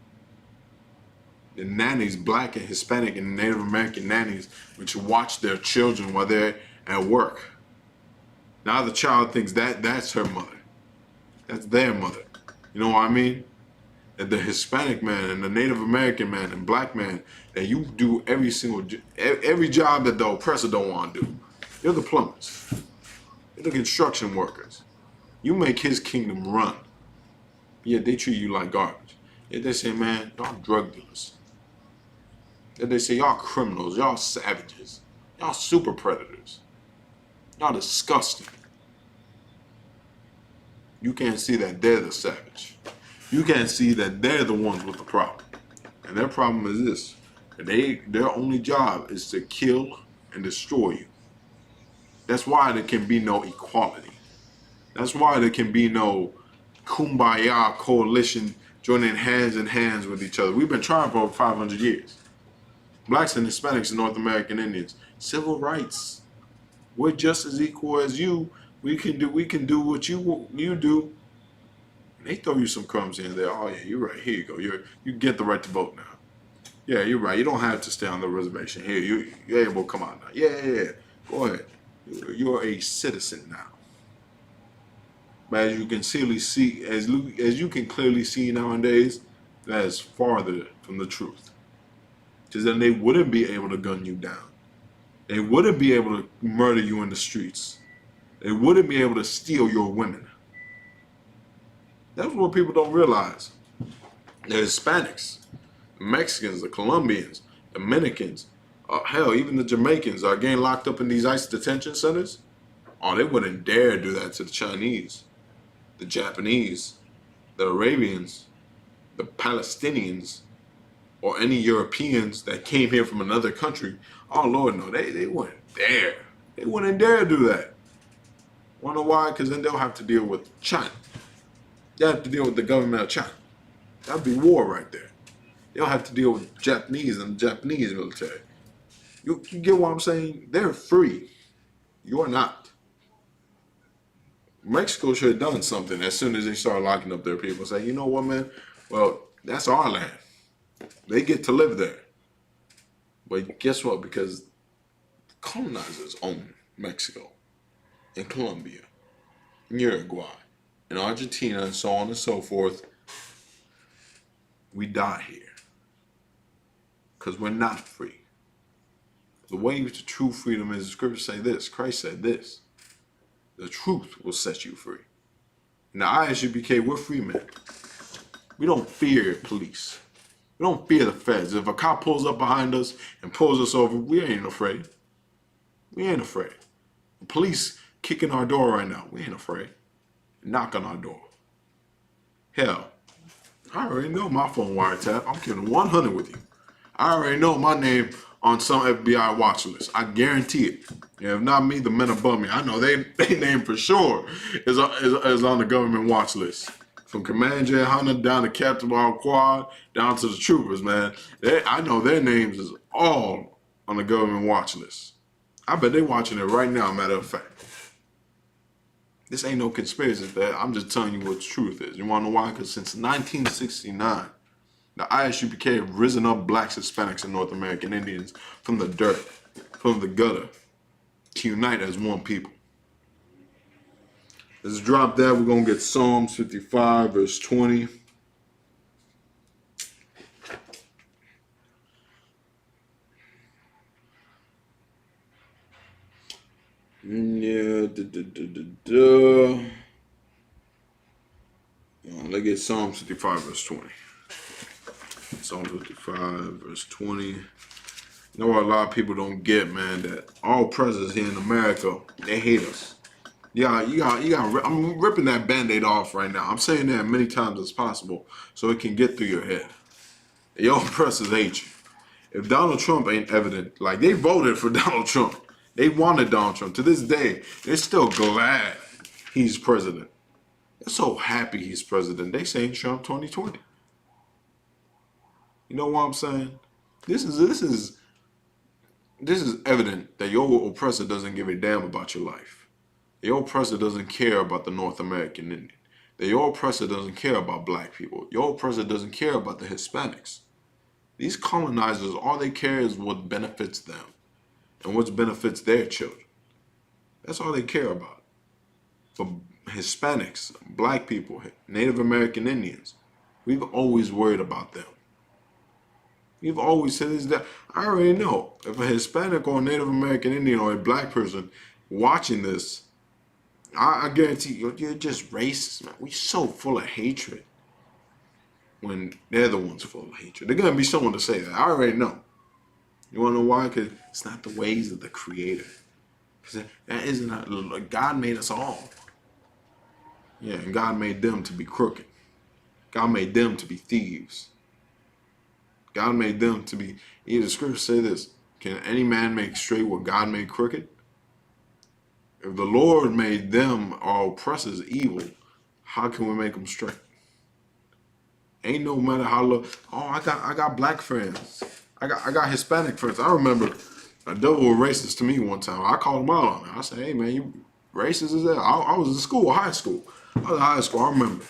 The nannies, black and Hispanic and Native American nannies, which watch their children while they're at work. Now the child thinks that's her mother. That's their mother. You know what I mean? And the Hispanic man and the Native American man and black man, that you do every job that the oppressor don't want to do. You're the plumbers. You're the construction workers. You make his kingdom run. Yet they treat you like garbage. Yet they say, man, y'all drug dealers. Yet they say, y'all criminals, y'all savages, y'all super predators. Y'all disgusting. You can't see that they're the savage. You can't see that they're the ones with the problem. And their problem is this. Their only job is to kill and destroy you. That's why there can be no equality. That's why there can be no kumbaya coalition joining hands in hands with each other. We've been trying for over 500 years. Blacks and Hispanics and North American Indians. Civil rights. We're just as equal as you. We can do what you do. And they throw you some crumbs in there. Oh yeah, you're right. Here you go. You get the right to vote now. Yeah, you're right. You don't have to stay on the reservation. Here, you're able to come out now. Yeah. Go ahead. You're a citizen now. But as you can clearly see, as you can clearly see nowadays, that is farther from the truth. Because then they wouldn't be able to gun you down. They wouldn't be able to murder you in the streets. They wouldn't be able to steal your women. That's what people don't realize. The Hispanics, the Mexicans, the Colombians, Dominicans, hell, even the Jamaicans are getting locked up in these ICE detention centers. Oh, they wouldn't dare do that to the Chinese, the Japanese, the Arabians, the Palestinians, or any Europeans that came here from another country. Oh, Lord, no, they wouldn't dare. They wouldn't dare do that. Wanna know why? Because then they'll have to deal with China. They'll have to deal with the government of China. That'd be war right there. They'll have to deal with Japanese and the Japanese military. You get what I'm saying? They're free. You're not. Mexico should have done something as soon as they started locking up their people. Say, you know what, man? Well, that's our land. They get to live there. But guess what? Because colonizers own Mexico and Colombia and Uruguay and Argentina and so on and so forth. We die here because we're not free. The way to true freedom is, the scriptures say this. Christ said this. The truth will set you free. In the ISUPK, we're free men. We don't fear police. We don't fear the feds. If a cop pulls up behind us and pulls us over, we ain't afraid. We ain't afraid. The police kicking our door right now, we ain't afraid. Knock on our door. Hell, I already know my phone wiretap. I'm keeping 100 with you. I already know my name on some FBI watch list. I guarantee it. Yeah, if not me, the men above me. I know they name for sure is on the government watch list. From Commander J. Hunter down to Captain Al Quad, down to the troopers, man. I know their names is all on the government watch list. I bet they're watching it right now, matter of fact. This ain't no conspiracy theory. I'm just telling you what the truth is. You want to know why? Because since 1969, the ISUPK have risen up blacks, Hispanics, and North American Indians from the dirt, from the gutter, to unite as one people. Let's drop that. We're going to get Psalms 55, verse 20. Yeah, let's get Psalm 55, verse 20. Psalm 55, verse 20. You know what a lot of people don't get, man, that all presidents here in America, they hate us. Yeah, I'm ripping that Band-Aid off right now. I'm saying that many times as possible so it can get through your head. Your oppressors hate you. If Donald Trump ain't evident, like they voted for Donald Trump. They wanted Donald Trump. To this day, they're still glad he's president. They're so happy he's president. They saying Trump 2020. You know what I'm saying? This is evident that your oppressor doesn't give a damn about your life. Your oppressor doesn't care about the North American Indian. That your oppressor doesn't care about black people. Your oppressor doesn't care about the Hispanics. These colonizers, all they care is what benefits them and what benefits their children. That's all they care about. For Hispanics, black people, Native American Indians, we've always worried about them. We've always said this, that I already know if a Hispanic or a Native American Indian or a black person watching this, I guarantee you're just racist, man. We're so full of hatred when they're the ones full of hatred. They're going to be someone to say that. I already know. You want to know why? Because it's not the ways of the Creator. Because that isn't, God made us all. Yeah, and God made them to be crooked. God made them to be thieves. God made them to be, the scriptures say this, can any man make straight what God made crooked? If the Lord made them, our oppressors, evil, how can we make them straight? Ain't no matter how low. Oh, I got black friends. I got Hispanic friends. I remember a devil was racist to me one time. I called him out on it. I said, hey man, you racist as that? I was in school, high school. I was in high school, I remember.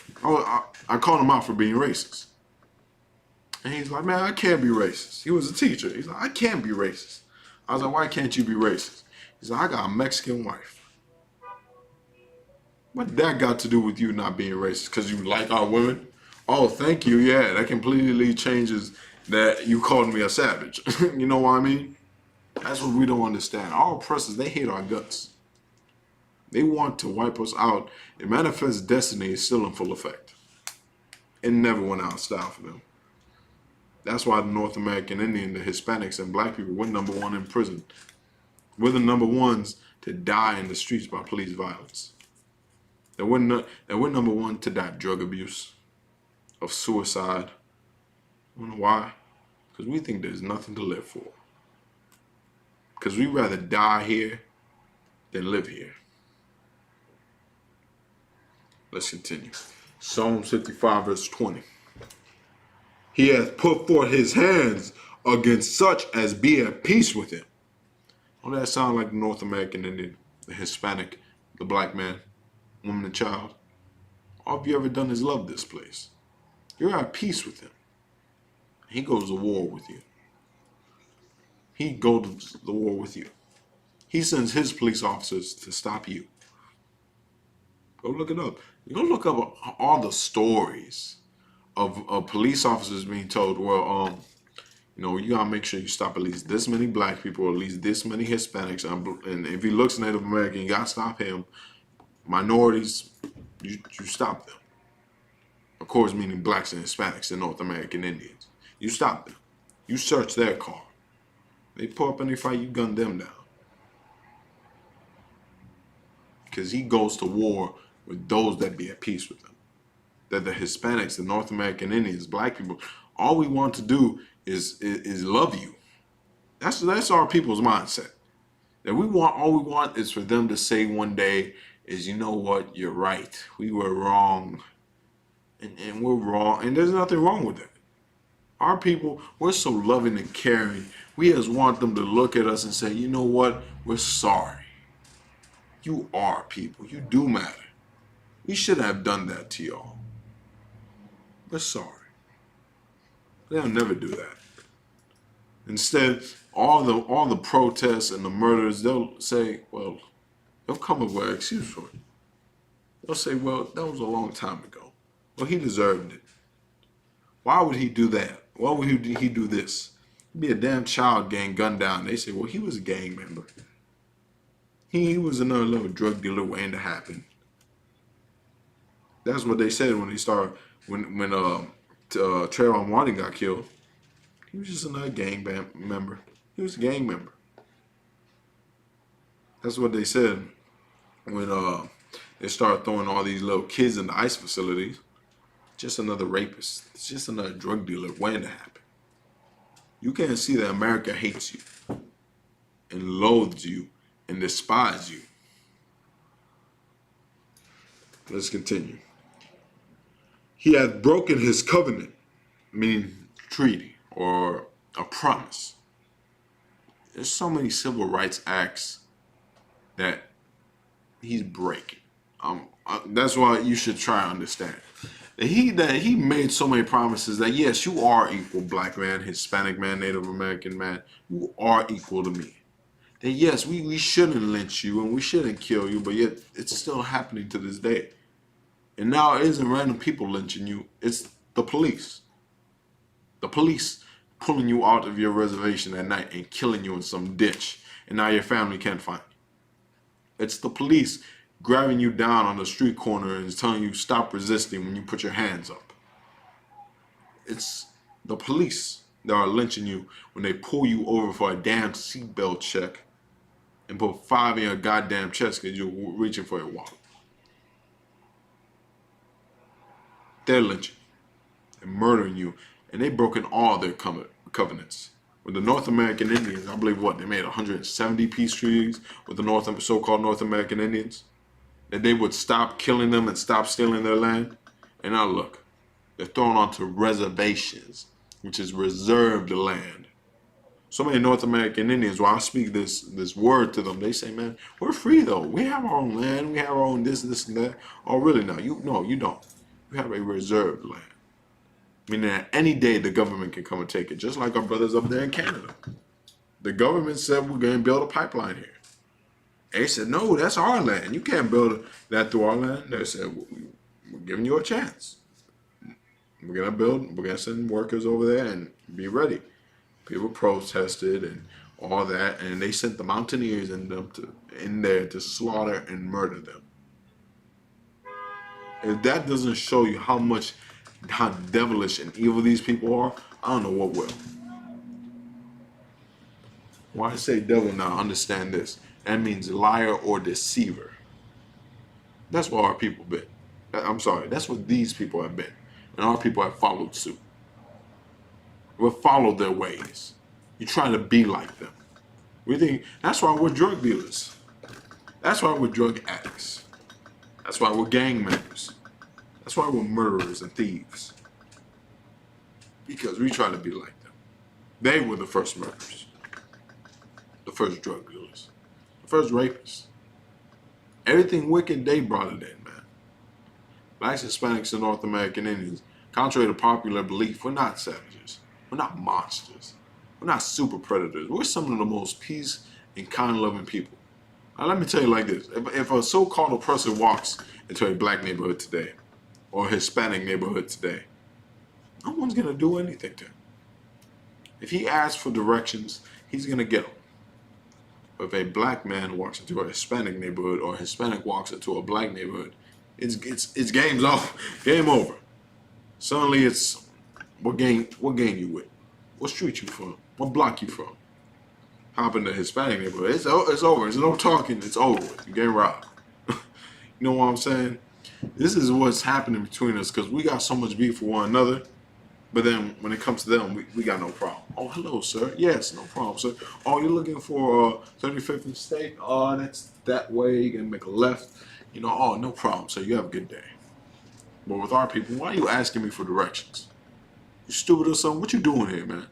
I called him out for being racist. And he's like, man, I can't be racist. He was a teacher. He's like, I can't be racist. I was like, why can't you be racist? He's like, I got a Mexican wife. What that got to do with you not being racist? Because you like our women? Oh, thank you. Yeah, that completely changes that you called me a savage. You know what I mean? That's what we don't understand. Our oppressors, they hate our guts. They want to wipe us out. The manifest destiny is still in full effect. It never went out of style for them. That's why the North American Indian, the Hispanics, and black people, we're number one in prison. We're the number ones to die in the streets by police violence. And we're number one to die of drug abuse, of suicide. You know why? Because we think there's nothing to live for. Because we'd rather die here than live here. Let's continue. Psalm 55, verse 20. He hath put forth his hands against such as be at peace with him. Don't that sound like the North American Indian, the Hispanic, the black man, woman and child? All have you ever done is love this place. You're at peace with him. He goes to war with you. He goes to the war with you. He sends his police officers to stop you. Go look it up. You go look up all the stories of police officers being told, well, you gotta make sure you stop at least this many black people, or at least this many Hispanics, and if he looks Native American, you gotta stop him. Minorities, you stop them. Of course, meaning blacks and Hispanics and North American Indians. You stop them. You search their car. They pull up any fight, you gun them down. Because he goes to war with those that be at peace with him. That the Hispanics, the North American Indians, black people, all we want to do is love you. That's our people's mindset. That all we want is for them to say one day is, you know what, you're right. We were wrong. And we're wrong. And there's nothing wrong with that. Our people, we're so loving and caring. We just want them to look at us and say, you know what? We're sorry. You are people. You do matter. We shouldn't have done that to y'all. We're sorry. They'll never do that. Instead, all the protests and the murders, they'll say, well, they'll come up with an excuse for it. They'll say, well, that was a long time ago. Well, he deserved it. Why would he do that? Why would he do this? He'd be a damn child gang gunned down. They say, well, he was a gang member. He was another little drug dealer waiting to happen. That's what they said when Trayvon Martin got killed. He was just another gang member. He was a gang member. That's what they said when they started throwing all these little kids in the ICE facilities. Just another rapist. It's just another drug dealer waiting to happen. You can't see that America hates you and loathes you and despises you. Let's continue. He had broken his covenant, meaning treaty or a promise. There's so many civil rights acts that he's breaking. That's why you should try to understand. That he made so many promises that yes, you are equal, black man, Hispanic man, Native American man. You are equal to me. That yes, we shouldn't lynch you and we shouldn't kill you, but yet it's still happening to this day. And now it isn't random people lynching you, it's the police. The police pulling you out of your reservation at night and killing you in some ditch, and now your family can't find you. It's the police grabbing you down on the street corner and telling you stop resisting when you put your hands up. It's the police that are lynching you when they pull you over for a damn seatbelt check and put $5 in your goddamn chest because you're reaching for your wallet. They're lynching and murdering you, and they've broken all their covenants. With the North American Indians, I believe they made 170 peace treaties with the so-called North American Indians, that they would stop killing them and stop stealing their land. And now look, they're thrown onto reservations, which is reserved land. So many North American Indians, while I speak this word to them, they say, man, we're free though. We have our own land. We have our own this, and that. Oh, really? No, you don't. You have a reserved land. Meaning that any day the government can come and take it, just like our brothers up there in Canada. The government said we're going to build a pipeline here. They said, no, that's our land. You can't build that through our land. They said, we're giving you a chance. We're going to send workers over there and be ready. People protested and all that, and they sent the mountaineers in there to slaughter and murder them. If that doesn't show you how devilish and evil these people are, I don't know what will. When I say devil now, understand this. That means liar or deceiver. That's what our people been. I'm sorry, that's what these people have been. And our people have followed suit. We've followed their ways. You're trying to be like them. We think that's why we're drug dealers. That's why we're drug addicts. That's why we're gang members. That's why we're murderers and thieves. Because we try to be like them. They were the first murderers. The first drug dealers. The first rapists. Everything wicked, they brought it in, man. Blacks, Hispanics, and North American Indians, contrary to popular belief, we're not savages. We're not monsters. We're not super predators. We're some of the most peace and kind-loving people. Now, let me tell you like this. If a so-called person walks into a black neighborhood today, or a Hispanic neighborhood today, no one's going to do anything to him. If he asks for directions, he's going to get them. But if a black man walks into a Hispanic neighborhood, or a Hispanic walks into a black neighborhood, it's game's off, game over. Suddenly it's, what gang you with? What street you from? What block you from? Hop in the Hispanic neighborhood, it's over. There's no talking, it's over with. You get robbed. You know what I'm saying? This is what's happening between us because we got so much beef for one another. But then when it comes to them, we got no problem. Oh, hello, sir. Yes, no problem, sir. Oh, you're looking for 35th and State? Oh, that's that way. You can make a left. You know, oh, no problem, sir. You have a good day. But with our people, why are you asking me for directions? You stupid or something? What you doing here, man?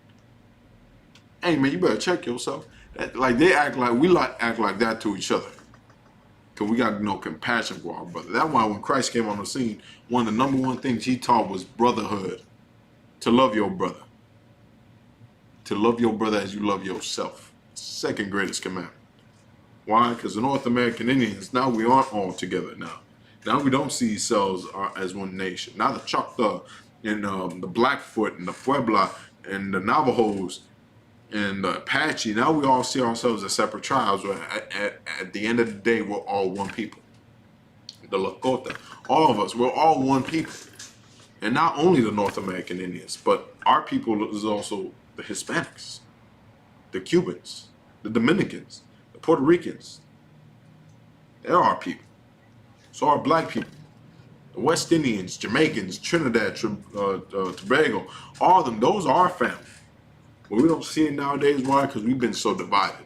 Hey, man, you better check yourself. Like they act like we act like that to each other. Cause we got no compassion for our brother. That's why when Christ came on the scene, one of the number one things he taught was brotherhood. To love your brother. To love your brother as you love yourself. Second greatest commandment. Why? Because the North American Indians, now we aren't all together now. Now we don't see ourselves as one nation. Now the Choctaw and the Blackfoot and the Puebla and the Navajos and the Apache, now we all see ourselves as separate tribes. At the end of the day, we're all one people. The Lakota, all of us, we're all one people. And not only the North American Indians, but our people is also the Hispanics, the Cubans, the Dominicans, the Puerto Ricans. They're our people. So are black people, the West Indians, Jamaicans, Trinidad, Tobago, all of them, those are our family. But we don't see it nowadays. Why? Because we've been so divided.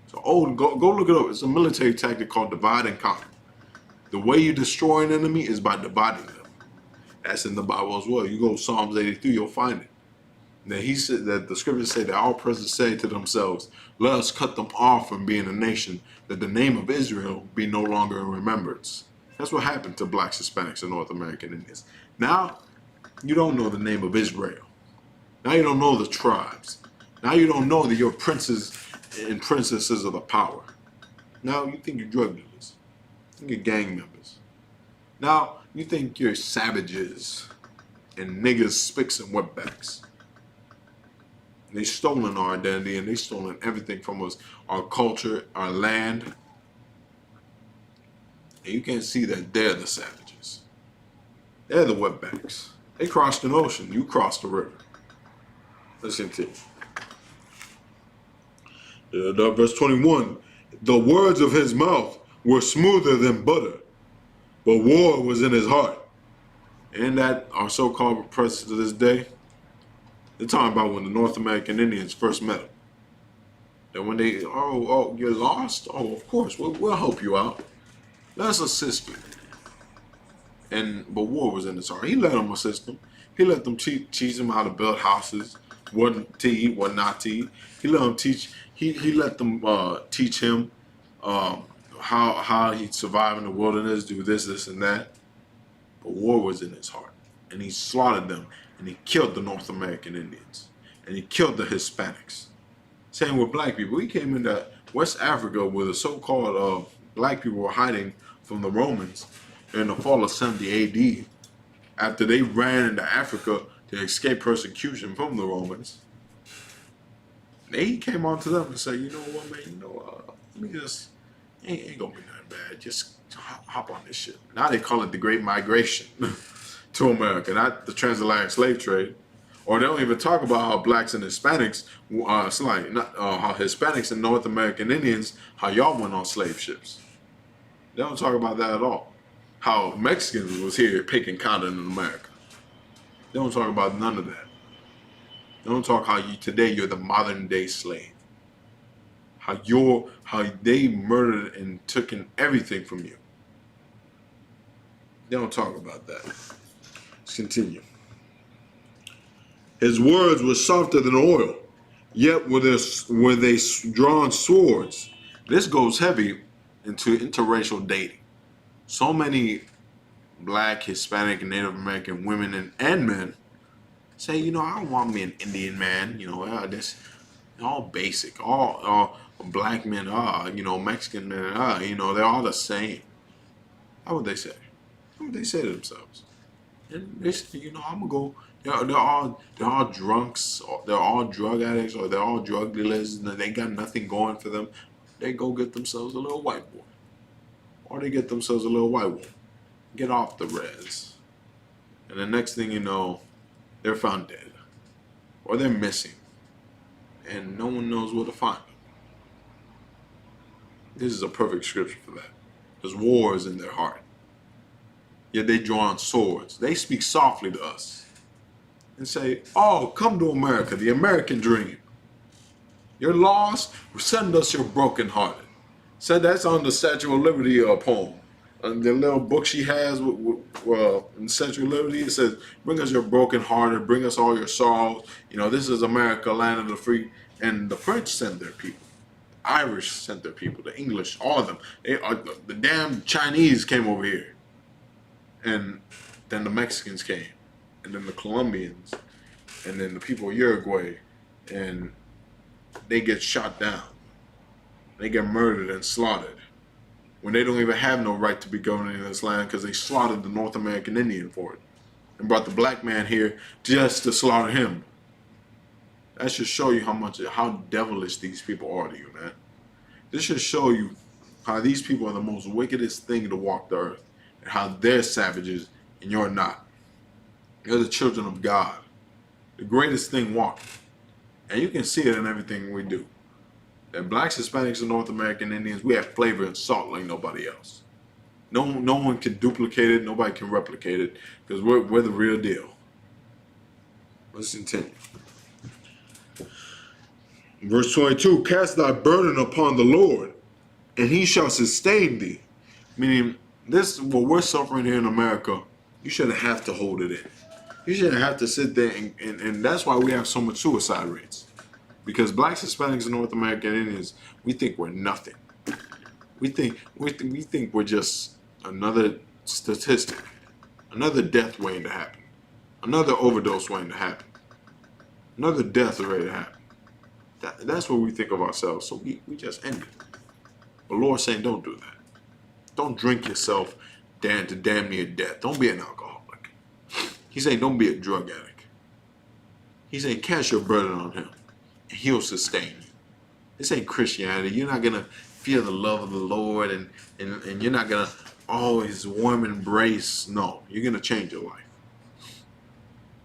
So, go look it up. It's a military tactic called divide and conquer. The way you destroy an enemy is by dividing them. That's in the Bible as well. You go to Psalms 83, you'll find it. And then he said that the scriptures say that all persons say to themselves, let us cut them off from being a nation, that the name of Israel be no longer in remembrance. That's what happened to blacks, Hispanics, and North American Indians. Now, you don't know the name of Israel. Now you don't know the tribes. Now you don't know that you're princes and princesses of the power. Now you think you're drug dealers. You think you're gang members. Now you think you're savages and niggas, spicks, and wetbacks. They've stolen our identity and they've stolen everything from us, our culture, our land. And you can't see that they're the savages. They're the wetbacks. They crossed an ocean. You crossed the river. Listen to it. Verse 21. The words of his mouth were smoother than butter, but war was in his heart. And that our so-called oppressors to this day, they're talking about when the North American Indians first met him. And when they, you're lost? Oh, of course, we'll help you out. Let's assist you. But war was in his heart. He let them assist them. He let them teach them how to build houses, what to eat, what not to eat. He let them teach. He let them teach him how he'd survive in the wilderness, do this, and that. But war was in his heart, and he slaughtered them, and he killed the North American Indians, and he killed the Hispanics. Same with black people. He came into West Africa where the so-called black people were hiding from the Romans in the fall of 70 AD after they ran into Africa to escape persecution from the Romans. He came on to them and said, you know what, man, let me just, ain't gonna be nothing bad. Just hop on this shit. Now they call it the Great Migration to America, not the transatlantic slave trade. Or they don't even talk about how blacks and Hispanics, how Hispanics and North American Indians, how y'all went on slave ships. They don't talk about that at all. How Mexicans was here picking cotton in America. They don't talk about none of that. They don't talk how today you're the modern day slave. How they murdered and took in everything from you. They don't talk about that. Let's continue. His words were softer than oil, yet were they drawn swords. This goes heavy into interracial dating. So many black, Hispanic, and Native American women and men say, I don't want me an Indian man. This all basic. All black men are, Mexican men are, they're all the same. How would they say? How would they say to themselves? And they say, I'm gonna go. They're all drunks, or they're all drug addicts, or they're all drug dealers, and they got nothing going for them. They go get themselves a little white boy, or they get themselves a little white woman. Get off the res, and the next thing you know, they're found dead, or they're missing, and no one knows where to find them. This is a perfect scripture for that, because war is in their heart. Yet they draw on swords. They speak softly to us and say, come to America, the American dream. You're lost? Send us your brokenhearted. Said that's on the Statue of Liberty poem. the little book she has in Central Liberty, it says, "Bring us your broken hearted, bring us all your sorrows." You know, this is America, land of the free. And the French sent their people. The Irish sent their people. The English, all of them. The damn Chinese came over here. And then the Mexicans came. And then the Colombians. And then the people of Uruguay. And they get shot down. They get murdered and slaughtered. When they don't even have no right to be governing this land because they slaughtered the North American Indian for it. And brought the black man here just to slaughter him. That should show you how devilish these people are to you, man. This should show you how these people are the most wickedest thing to walk the earth. And how they're savages and you're not. You're the children of God. The greatest thing walking. And you can see it in everything we do. That blacks, Hispanics, and North American Indians, we have flavor and salt like nobody else. No one can duplicate it. Nobody can replicate it. Because we're the real deal. Let's continue. Verse 22, "Cast thy burden upon the Lord, and he shall sustain thee." Meaning, what we're suffering here in America, you shouldn't have to hold it in. You shouldn't have to sit there, and that's why we have so much suicide rates. Because blacks, Hispanics, and North American Indians, we think we're nothing. We think we're just another statistic, another death waiting to happen, another overdose waiting to happen, another death ready to happen. That's what we think of ourselves. So we just end it. The Lord's saying, don't do that. Don't drink yourself down to damn near death. Don't be an alcoholic. He's saying, don't be a drug addict. He's saying, cast your burden on him, and he'll sustain you. This ain't Christianity. You're not going to feel the love of the Lord, and you're not going to always warm embrace. No, you're going to change your life.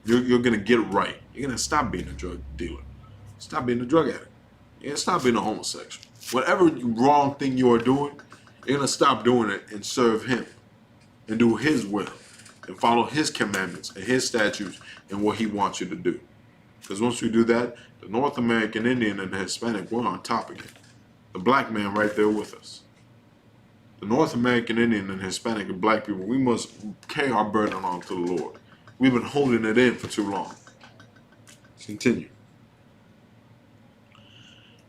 You're going to get right. You're going to stop being a drug dealer. Stop being a drug addict. You're going to stop being a homosexual. Whatever wrong thing you are doing, you're going to stop doing it and serve him and do his will and follow his commandments and his statutes and what he wants you to do. Because once we do that, the North American Indian and the Hispanic, we're on top again. The black man right there with us. The North American Indian and Hispanic and black people, we must carry our burden on to the Lord. We've been holding it in for too long. Let's continue.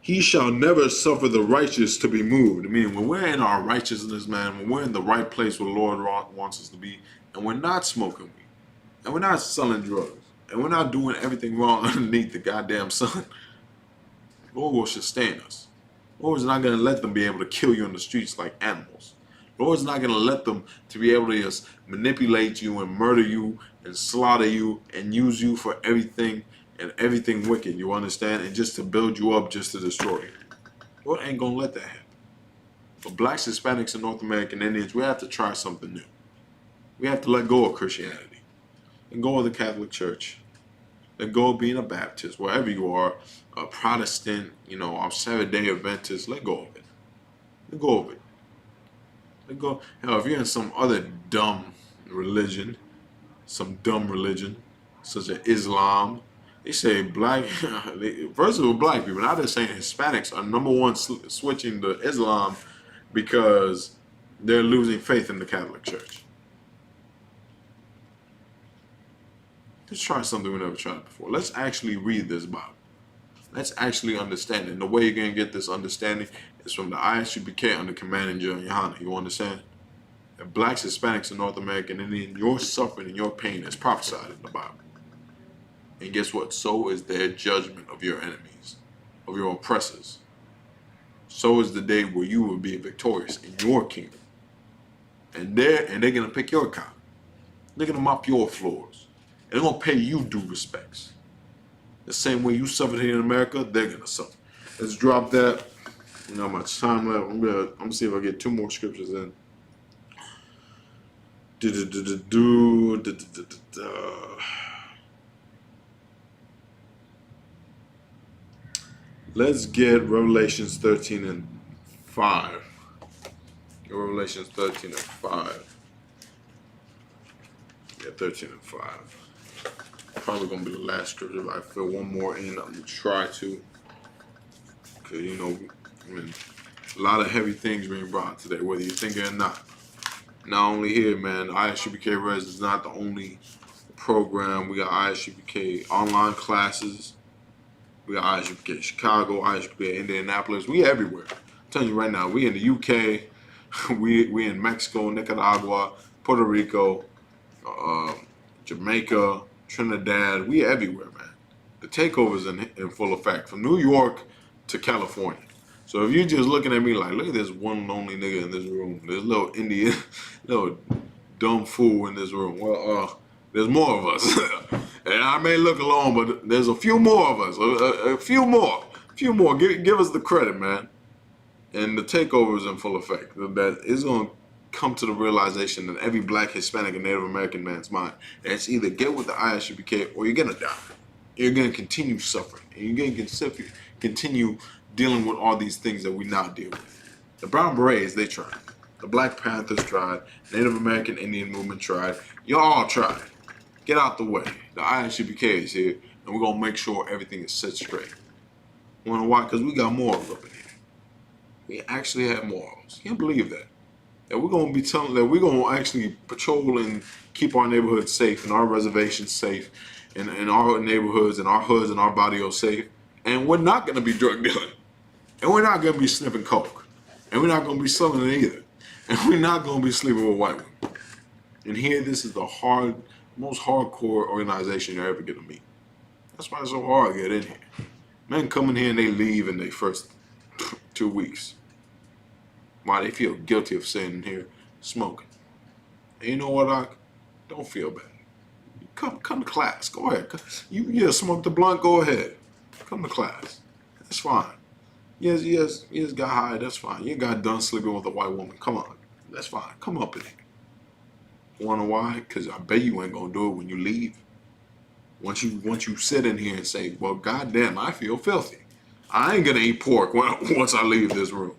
He shall never suffer the righteous to be moved. Meaning, when we're in our righteousness, man, when we're in the right place where the Lord wants us to be, and we're not smoking weed, and we're not selling drugs, and we're not doing everything wrong underneath the goddamn sun, the Lord will sustain us. The Lord's not going to let them be able to kill you in the streets like animals. The Lord's not going to let them to be able to just manipulate you and murder you and slaughter you and use you for everything and everything wicked, you understand? And just to build you up, just to destroy you. The Lord ain't going to let that happen. For blacks, Hispanics, and North American Indians, we have to try something new. We have to let go of Christianity. Let go of the Catholic Church. Let go of being a Baptist, wherever you are, a Protestant, a Seventh-day Adventist. Let go of it. Let go of it. Let go. Hell, if you're in some other dumb religion, such as Islam, they say first of all, black people, now they're saying Hispanics are number one switching to Islam because they're losing faith in the Catholic Church. Let's try something we never tried before. Let's actually read this Bible. Let's actually understand it. And the way you're going to get this understanding is from the ISUPK under commanding General Yohana. You understand? That blacks, Hispanics, and North American Indian, your suffering and your pain is prophesied in the Bible. And guess what? So is their judgment of your enemies, of your oppressors. So is the day where you will be victorious in your kingdom. And they're going to pick your cotton. They're going to mop your floors. And they're going to pay you due respects. The same way you suffered here in America, they're going to suffer. Let's drop that. You know how much time left. I'm going to see if I get two more scriptures in. Let's get Revelations 13 and 5. Revelations 13 and 5. Yeah, 13 and 5. Probably going to be the last scripture. If I fill one more in, I'm going to try to. Because, a lot of heavy things being brought today, whether you think it or not. Not only here, man, ISUPK Res is not the only program. We got ISUPK online classes. We got ISUPK Chicago, ISUPK Indianapolis. We everywhere. I'm telling you right now, we in the UK, we in Mexico, Nicaragua, Puerto Rico, Jamaica, Trinidad. We everywhere, man. The takeover's in full effect from New York to California. So if you're just looking at me like, look at this one lonely nigga in this room, this little Indian, little dumb fool in this room. Well, there's more of us. And I may look alone, but there's a few more of us. A few more. Give us the credit, man. And the takeover is in full effect. That is going to come to the realization that every black, Hispanic, and Native American man's mind, that it's either get with the ISUPK or you're going to die. You're going to continue suffering. And you're going to continue dealing with all these things that we now deal with. The Brown Berets, they tried. The Black Panthers tried. Native American Indian movement tried. Y'all all tried. Get out the way. The ISUPK is here, and we're going to make sure everything is set straight. You wanna know why? Because we got morals up in here. We actually have morals. Can't believe that. That we're going to be telling that we're going to actually patrol and keep our neighborhoods safe and our reservations safe and our neighborhoods and our hoods and our barrios safe. And we're not going to be drug dealing. And we're not going to be sniffing coke. And we're not going to be selling it either. And we're not going to be sleeping with white women. And here, this is the most hardcore organization you're ever going to meet. That's why it's so hard to get in here. Men come in here and they leave in their first 2 weeks. Why? They feel guilty of sitting in here smoking. And you know what, Doc? Don't feel bad. Come to class. Go ahead. You smoke the blunt, go ahead. Come to class. That's fine. Yes, got high, that's fine. You got done sleeping with a white woman. Come on. That's fine. Come up in here. Wanna know why? Because I bet you ain't gonna do it when you leave. Once you sit in here and say, well, goddamn, I feel filthy. I ain't gonna eat pork once I leave this room.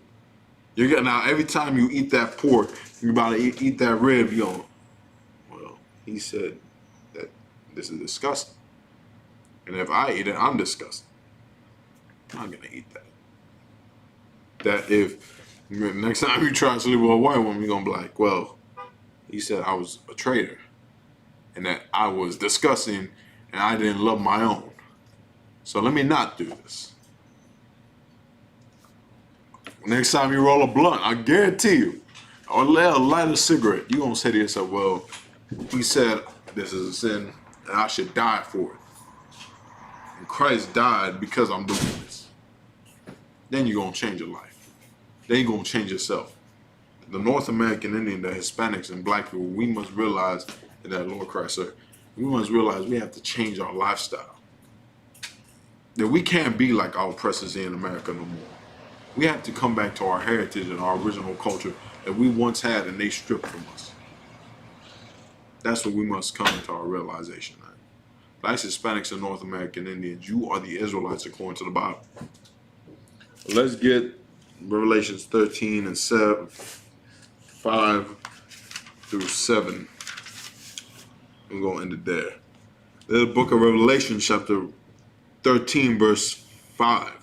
Now every time you eat that pork, you about to eat that rib, you go, well, he said that this is disgusting. And if I eat it, I'm disgusting. I'm not gonna eat that. That if next time you try to sleep with a white woman, you're gonna be like, well, he said I was a traitor and that I was disgusting and I didn't love my own. So let me not do this. Next time you roll a blunt, I guarantee you, or light a cigarette, you're gonna say to yourself, well, he said this is a sin and I should die for it. And Christ died because I'm doing this. Then you're gonna change your life. Then you're gonna change yourself. The North American Indian, the Hispanics and black people, we must realize that, Lord Christ, sir, we must realize we have to change our lifestyle. That we can't be like our oppressors here in America no more. We have to come back to our heritage and our original culture that we once had and they stripped from us. That's what we must come to our realization. Blacks, Hispanics, and North American Indians, you are the Israelites according to the Bible. Let's get Revelations 13 and 5 through 7. We're going to end it there. The book of Revelation, chapter 13, verse 5.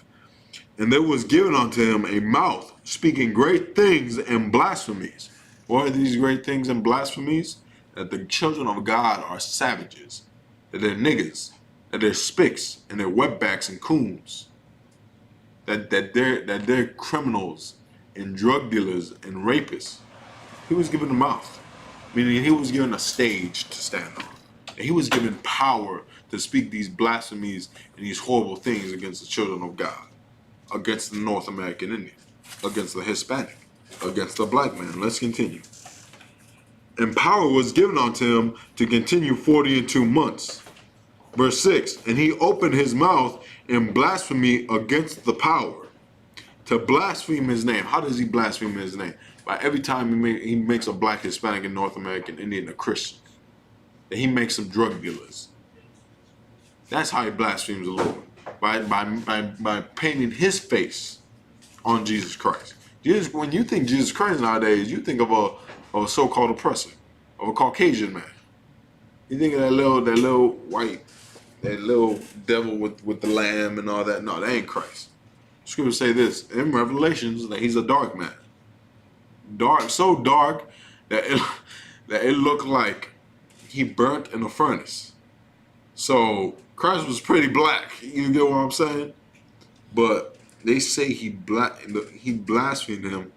And there was given unto him a mouth, speaking great things and blasphemies. What are these great things and blasphemies? That the children of God are savages, that they're niggas, that they're spicks, and they're wetbacks and coons. That they're criminals and drug dealers and rapists. He was given a mouth, meaning he was given a stage to stand on. And he was given power to speak these blasphemies and these horrible things against the children of God, against the North American Indian, against the Hispanic, against the black man. Let's continue. And power was given unto him to continue 42 months. Verse 6, and he opened his mouth in blasphemy against the power, to blaspheme his name. How does he blaspheme his name? By every time he makes a black, Hispanic, and North American Indian a Christian. That he makes them drug dealers. That's how he blasphemes the Lord. By painting his face on Jesus Christ. When you think Jesus Christ nowadays, you think of a so-called oppressor, of a Caucasian man. You think of that little white, that little devil with the lamb and all that. No, that ain't Christ. Scriptures say this in Revelations that he's a dark man. Dark, so dark that it looked like he burnt in a furnace. So Christ was pretty black. You get what I'm saying? But they say he blasphemed him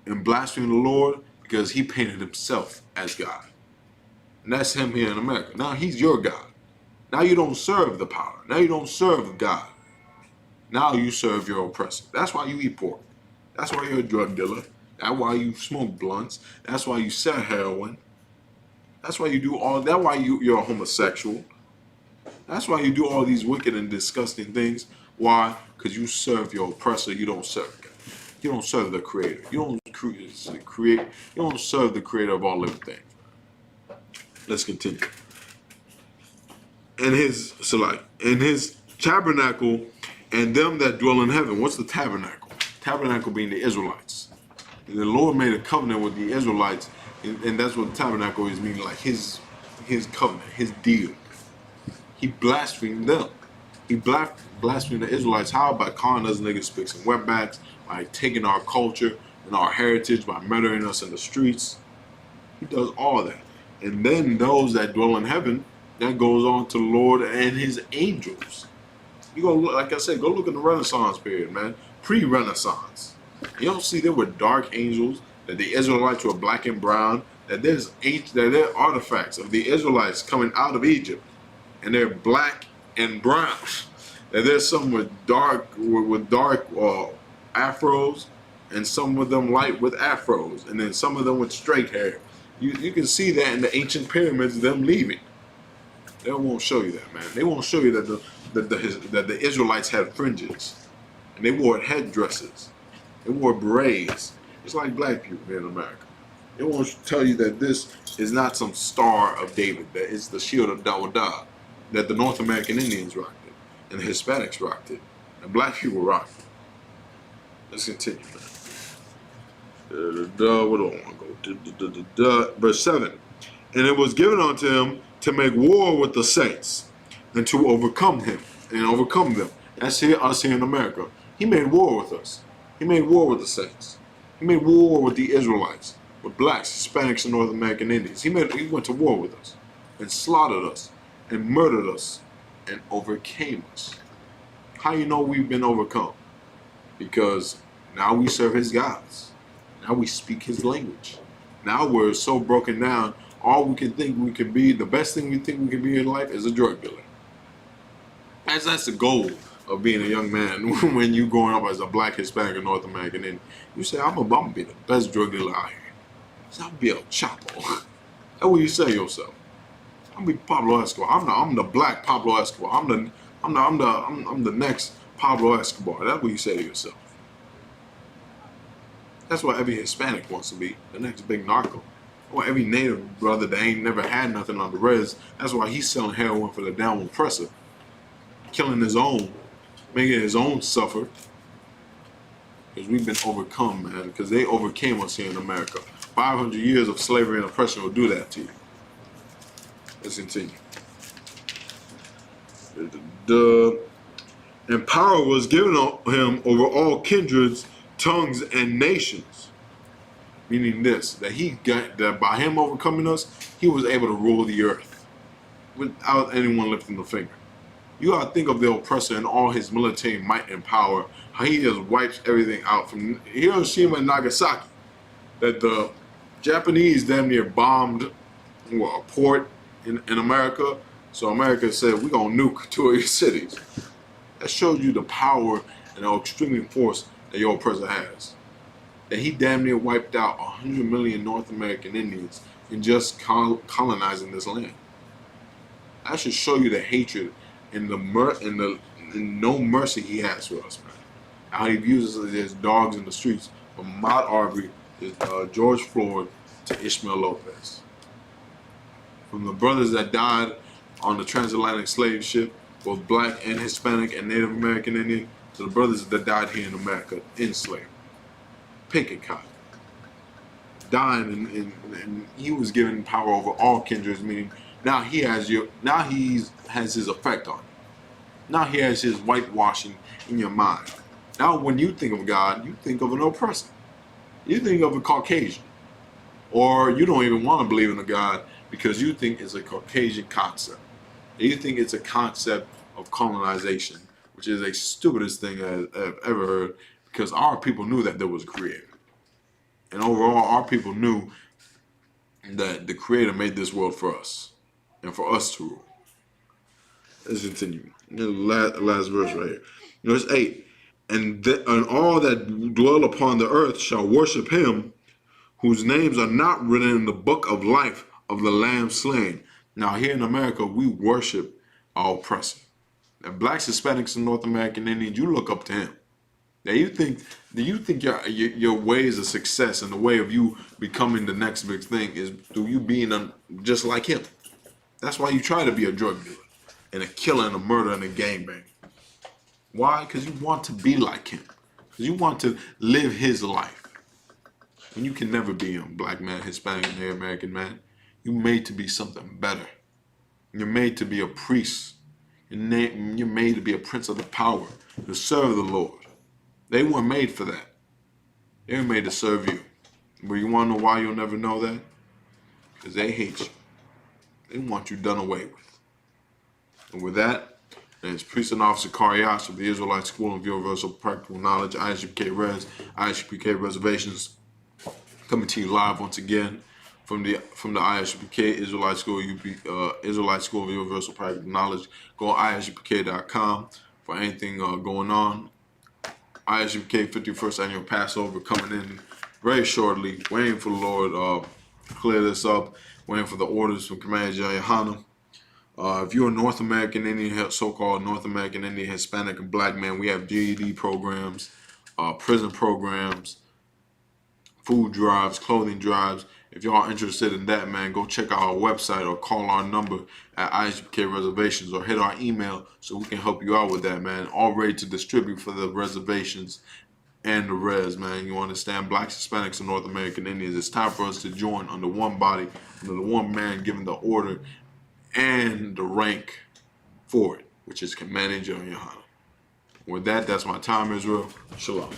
and blasphemed the Lord because he painted himself as God. And that's him here in America. Now he's your God. Now you don't serve the power. Now you don't serve God. Now you serve your oppressor. That's why you eat pork. That's why you're a drug dealer. That's why you smoke blunts. That's why you sell heroin. That's why you do all. That's why you're a homosexual. That's why you do all these wicked and disgusting things. Why? Because you serve your oppressor. You don't serve God. You don't serve the Creator. You don't create. You don't serve the Creator of all living things. Let's continue. In his tabernacle, and them that dwell in heaven. What's the tabernacle? Tabernacle being the Israelites. And the Lord made a covenant with the Israelites, and that's what the tabernacle is, meaning like his covenant, his deal. He blasphemed them. He blasphemed the Israelites. How? By calling us niggas, spics, and wetbacks, by taking our culture and our heritage, by murdering us in the streets. He does all that. And then those that dwell in heaven, that goes on to the Lord and his angels. You go, like I said, go look in the Renaissance period, man. Pre-Renaissance. You don't see there were dark angels, that the Israelites were black and brown, that there are artifacts of the Israelites coming out of Egypt, and they're black and brown. That there's some with dark afros, and some of them light with afros, and then some of them with straight hair. You can see that in the ancient pyramids, them leaving. They won't show you that, man. They won't show you that the Israelites had fringes, and they wore headdresses. They wore berets. It's like black people here in America. They won't tell you that this is not some Star of David, that it's the shield of Dawudah, that the North American Indians rocked it, and the Hispanics rocked it, and black people rocked it. Let's continue, man. Where do I want to go? Verse 7. And it was given unto him to make war with the saints, and to overcome him, and overcome them. That's us here in America. He made war with us. He made war with the saints. He made war with the Israelites, with blacks, Hispanics, and North American Indians. He went to war with us, and slaughtered us, and murdered us, and overcame us. How you know we've been overcome? Because now we serve his gods. Now we speak his language. Now we're so broken down, all we can think we can be, the best thing we think we can be in life is a drug dealer. That's the goal of being a young man when you growing up as a black, Hispanic, or North American. And you say, I'm gonna be the best drug dealer out here. So I'll be El Chapo. That's what you say yourself. I'm gonna be Pablo Escobar. I'm the black Pablo Escobar. I'm the next Pablo Escobar. That's what you say to yourself. That's what every Hispanic wants to be, the next big narco. Or every native brother that ain't never had nothing on the res. That's why he's selling heroin for the downward oppressor, killing his own, making his own suffer. Because we've been overcome, man. Because they overcame us here in America. 500 years of slavery and oppression will do that to you. Let's continue. And power was given him over all kindreds, tongues, and nations. Meaning this, that by him overcoming us, he was able to rule the earth without anyone lifting the finger. You gotta think of the oppressor and all his military might and power, how he just wipes everything out from Hiroshima and Nagasaki. That the Japanese damn near bombed a port in America. So America said, we're gonna nuke 2 of your cities. That shows you the power and the extreme force that your oppressor has. That he damn near wiped out 100 million North American Indians in just colonizing this land. That should show you the hatred and no mercy he has for us, man. How he views us as dogs in the streets, from Ahmaud Arbery to George Floyd to Ishmael Lopez. From the brothers that died on the transatlantic slave ship, both black and Hispanic and Native American Indian, to the brothers that died here in America in slavery. Pinkett Cotton, dying, and he was given power over all kindreds, meaning now he has his effect on you. Now he has his whitewashing in your mind. Now when you think of God, you think of an oppressor. You think of a Caucasian, or you don't even want to believe in a God because you think it's a Caucasian concept. You think it's a concept of colonization, which is the stupidest thing I've ever heard, because our people knew that there was a creator. And overall, our people knew that the creator made this world for us and for us to rule. Let's continue. The last verse right here. Verse 8. And all that dwell upon the earth shall worship him whose names are not written in the book of life of the Lamb slain. Now here in America, we worship our oppressor. And blacks, Hispanics, and North American Indians, you look up to him. Now do you think your ways of success and the way of you becoming the next big thing is through you being just like him? That's why you try to be a drug dealer and a killer and a murderer and a gangbanger. Why? Because you want to be like him. Because you want to live his life. And you can never be a black man, Hispanic, and Native American man. You're made to be something better. You're made to be a priest. You're made to be a prince of the power, to serve the Lord. They weren't made for that. They were made to serve you. But you want to know why you'll never know that? Because they hate you. They want you done away with. And with that, it's Priest and Officer Karias of the Israelite School of Universal Practical Knowledge, ISUPK Res, ISUPK Reservations, coming to you live once again from the ISUPK Israelite School Israelite School of Universal Practical Knowledge. Go to isupk.com for anything going on. ISUPK 51st Annual Passover coming in very shortly. Waiting for the Lord to clear this up. Waiting for the orders from Commander Yohanan. If you're a North American Indian, so-called North American Indian, Hispanic, and Black man, we have GED programs, prison programs, food drives, clothing drives. If y'all are interested in that, man, go check out our website or call our number at ISUPK Reservations or hit our email so we can help you out with that, man. All ready to distribute for the reservations and the res, man. You understand? Blacks, Hispanics, and North American Indians. It's time for us to join under one body, under the one man giving the order and the rank for it, which is Commander Yohanan. With that, that's my time, Israel. Shalom.